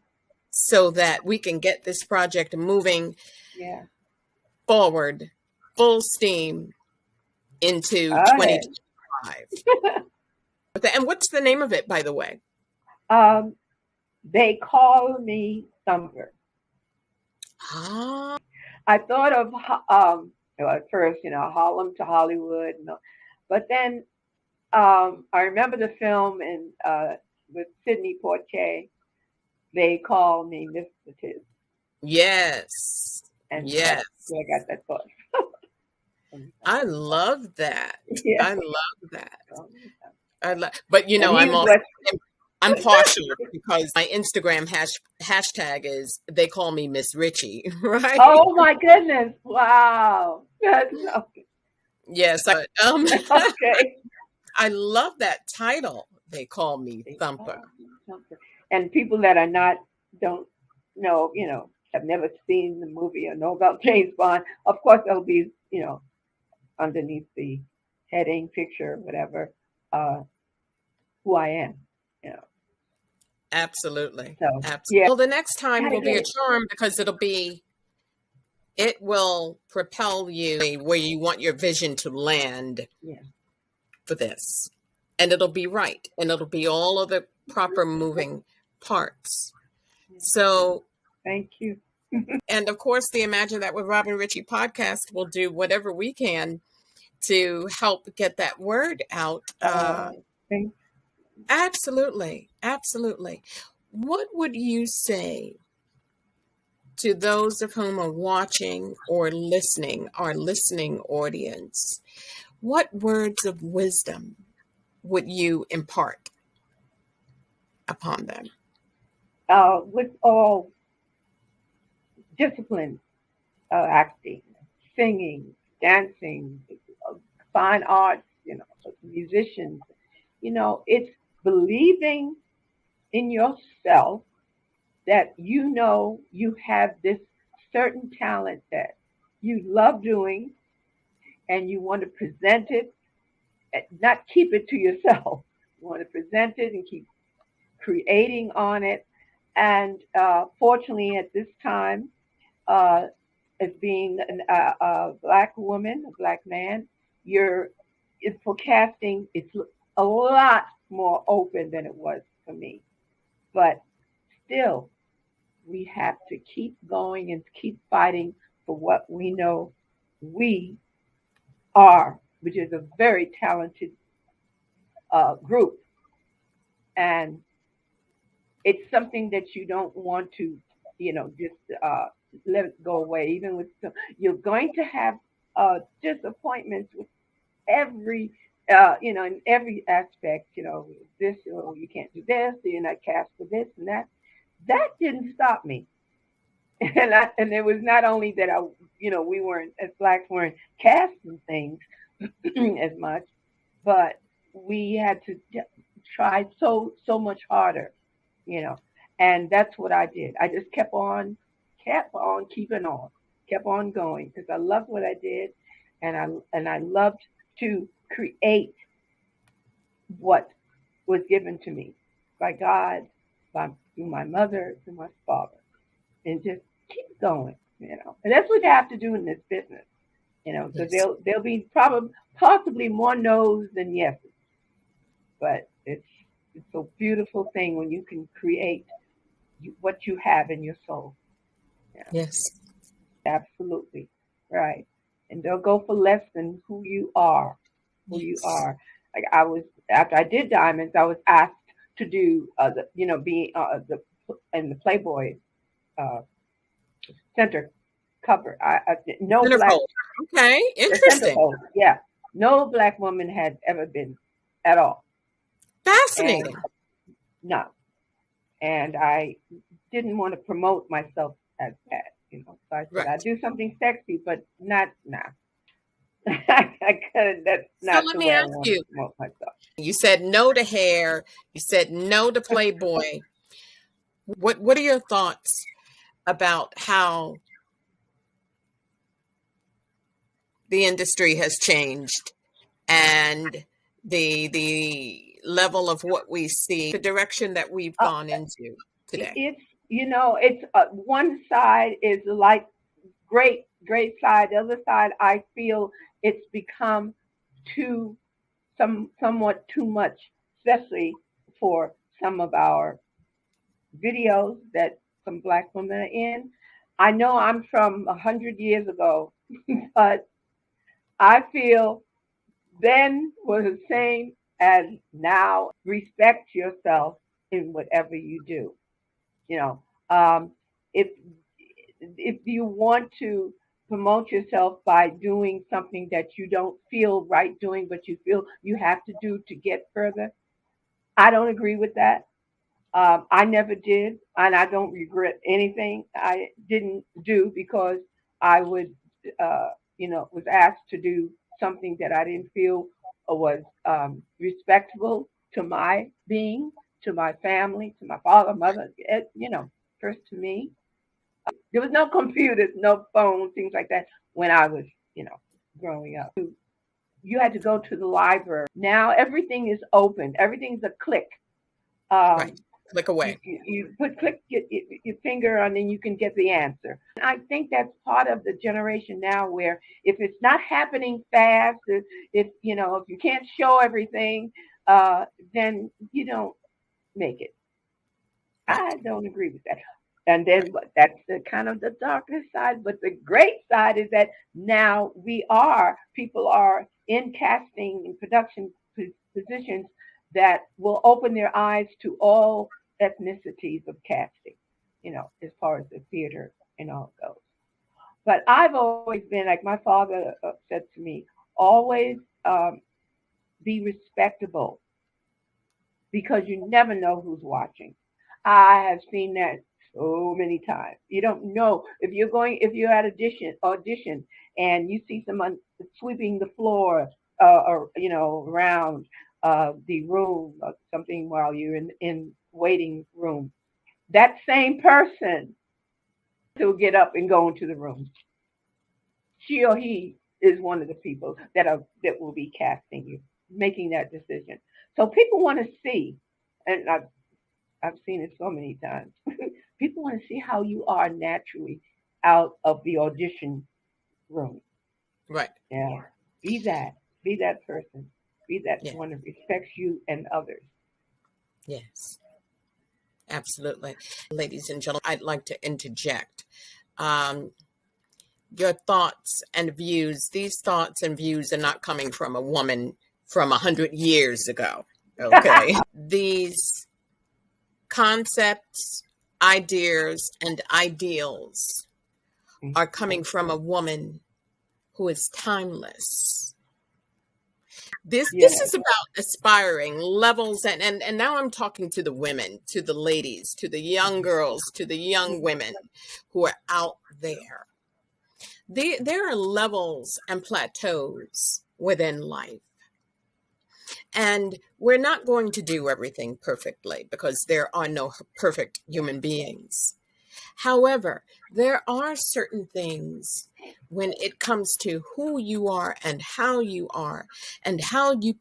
so that we can get this project moving forward, full steam into 2025. And what's the name of it, by the way? They Call Me Thumper. Ah. I thought of at first, Harlem to Hollywood, but then I remember the film with Sidney Poitier. They Call Me Mr. Tiz. Yes. And yes. So I got that thought. I love that. Yeah. I love that. But I'm partial because my Instagram hashtag is They Call Me Miss Richie, right? Oh my goodness! Wow. Yes. Okay. I love that title. They Call Me Thumper. And people that don't know, have never seen the movie or know about James Bond, of course there'll be, underneath the heading, picture, whatever, who I am, Absolutely. So, absolutely. Yeah. Well, the next time will be a charm because it will propel you where you want your vision to land for this. And it'll be right. And it'll be all of the proper moving parts. So thank you. And of course, the Imagine That with Robin Ritchie podcast will do whatever we can to help get that word out. Absolutely. Absolutely. What would you say to those of whom are watching or listening, our listening audience? What words of wisdom would you impart upon them? With all discipline, acting, singing, dancing, fine arts, musicians, it's believing in yourself that you have this certain talent that you love doing and you want to present it, not keep it to yourself. You want to present it and keep creating on it. And fortunately, at this time, uh, as being a black woman, a black man, you're for casting. It's a lot more open than it was for me. But still, we have to keep going and keep fighting for what we know we are, which is a very talented group. And it's something that you don't want to, just let it go away. Even with you're going to have disappointments with every, in every aspect. This, you can't do this, you're not cast for this and that. That didn't stop me. And it was not only that we weren't, as blacks weren't cast in things as much, but we had to try so much harder, you know. And that's what I did. I just kept on keeping on, kept on going because I loved what I did, and I loved to create what was given to me by God, through my mother, through my father, and just keep going. And that's what you have to do in this business, because Yes. there'll be possibly more no's than yeses, but it's a beautiful thing when you can create what you have in your soul. Yeah, Yes. absolutely right. And they'll go for less than who you are. Who you Yes. are. Like I was after I did diamonds, I was asked to do be in the Playboy uh, center cover. I no black Centerfold. Okay. the Interesting. centerfold. Yeah, no black woman had ever been at all, and Fascinating. no, and I didn't want to promote myself as that. So I said I'd Right. do something sexy, but not now. I couldn't. That's So not let the me way I ask want to you, promote myself. you said no to hair, you said no to Playboy. What are your thoughts about how the industry has changed and the level of what we see, the direction that we've Uh, gone into today? it's one side is like great side. The other side, I feel it's become too somewhat too much, especially for some of our videos that some black women are in. I know I'm from 100 years ago, but I feel then was the same as now. Respect yourself in whatever you do. You know, if you want to promote yourself by doing something that you don't feel right doing, but you feel you have to do to get further, I don't agree with that. I never did, and I don't regret anything I didn't do because I was asked to do something that I didn't feel was respectable to my being, to my family, to my father, mother. First to me. There was no computers, no phones, things like that when I was, growing up. You had to go to the library. Now everything is open. Everything's a click. Right. Um, Click you, away. you, you put click your finger on, and you can get the answer. I think that's part of the generation now, where if it's not happening fast, if you can't show everything, then you don't make it. Right. I don't agree with that. And then Right. that's the kind of the darker side. But the great side is that now people are in casting and production positions that will open their eyes to all ethnicities of casting, as far as the theater and all goes. But I've always been, like my father said to me, always be respectable because you never know who's watching. I have seen that so many times. You don't know if you're at audition and you see someone sweeping the floor or around the room or something while you're in waiting room. That same person will get up and go into the room. She or he is one of the people that will be casting you, making that decision. So people want to see, and I've seen it so many times. People want to see how you are naturally out of the audition room. Right. Yeah. Be that. Be that person. Be that Yeah. one that respects you and others. Yes. Absolutely. Ladies and gentlemen, I'd like to interject. Um, your thoughts and views, these thoughts and views are not coming from a woman from 100 years ago. Okay. These concepts, ideas, and ideals are coming from a woman who is timeless. This Yes. is about aspiring levels, and now I'm talking to the women, to the ladies, to the young girls, to the young women who are out there. There are levels and plateaus within life. And we're not going to do everything perfectly because there are no perfect human beings. However, there are certain things when it comes to who you are and how you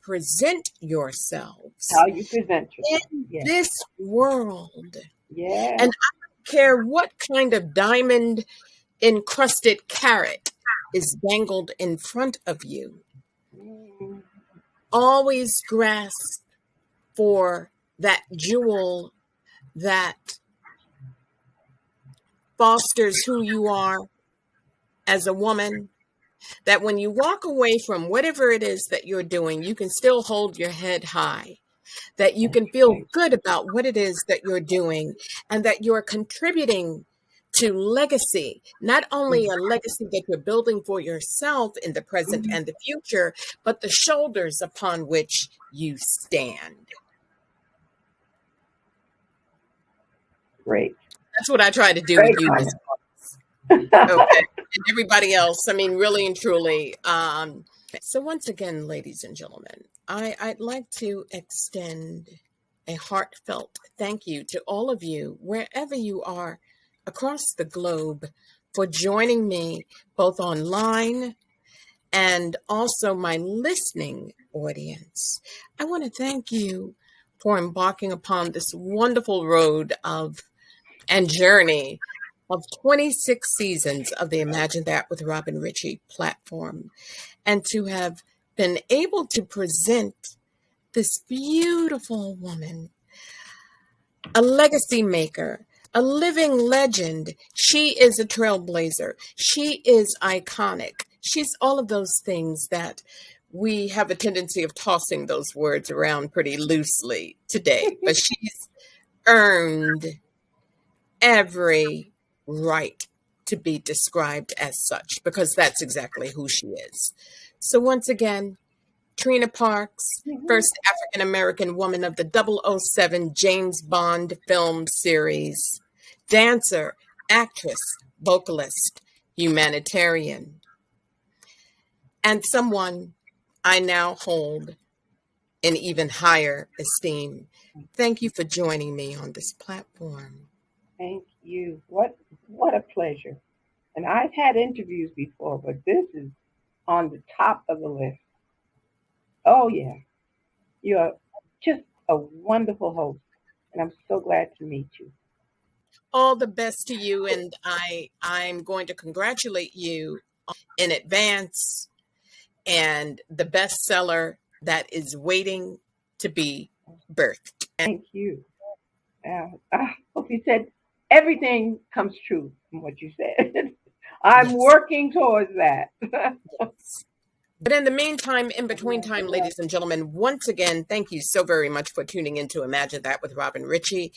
present yourselves How you present yourself. in Yes. this world. Yes. And I don't care what kind of diamond encrusted carrot is dangled in front of you. Mm. Always grasp for that jewel that fosters who you are as a woman, that when you walk away from whatever it is that you're doing, you can still hold your head high, that you can feel good about what it is that you're doing, and that you're contributing to legacy, not only a legacy that you're building for yourself in the present and the future, but the shoulders upon which you stand. Great. That's what I try to do with Great, you, Miss. Tanya. Okay. And everybody else, I mean, really and truly. So once again, ladies and gentlemen, I'd like to extend a heartfelt thank you to all of you, wherever you are across the globe, for joining me both online and also my listening audience. I want to thank you for embarking upon this wonderful road of and journey of 26 seasons of the Imagine That with Robin Ritchie platform, and to have been able to present this beautiful woman, a legacy maker, a living legend. She is a trailblazer. She is iconic. She's all of those things that we have a tendency of tossing those words around pretty loosely today, but she's earned every right to be described as such, because that's exactly who she is. So once again, Trina Parks, first African American woman of the 007 James Bond film series, dancer, actress, vocalist, humanitarian, and someone I now hold in even higher esteem. Thank you for joining me on this platform. Thank you. What a pleasure. And I've had interviews before, but this is on the top of the list. Oh yeah. You're just a wonderful host. And I'm so glad to meet you. All the best to you, and I'm going to congratulate you in advance, and the bestseller that is waiting to be birthed. Thank you. I hope you said everything comes true from what you said. I'm Yes. working towards that. Yes. But in the meantime, in between time, ladies and gentlemen, once again, thank you so very much for tuning in to Imagine That with Robin Ritchie.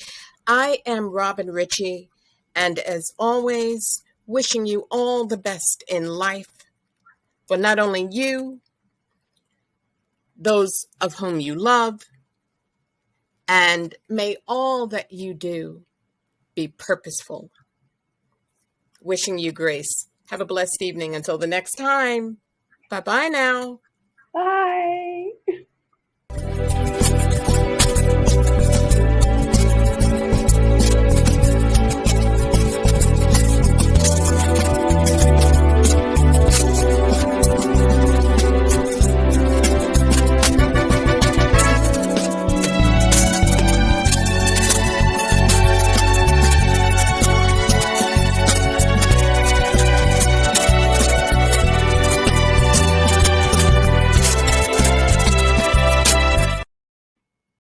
I am Robin Ritchie, and as always, wishing you all the best in life for not only you, those of whom you love, and may all that you do be purposeful. Wishing you grace. Have a blessed evening until the next time. Bye-bye now. Bye.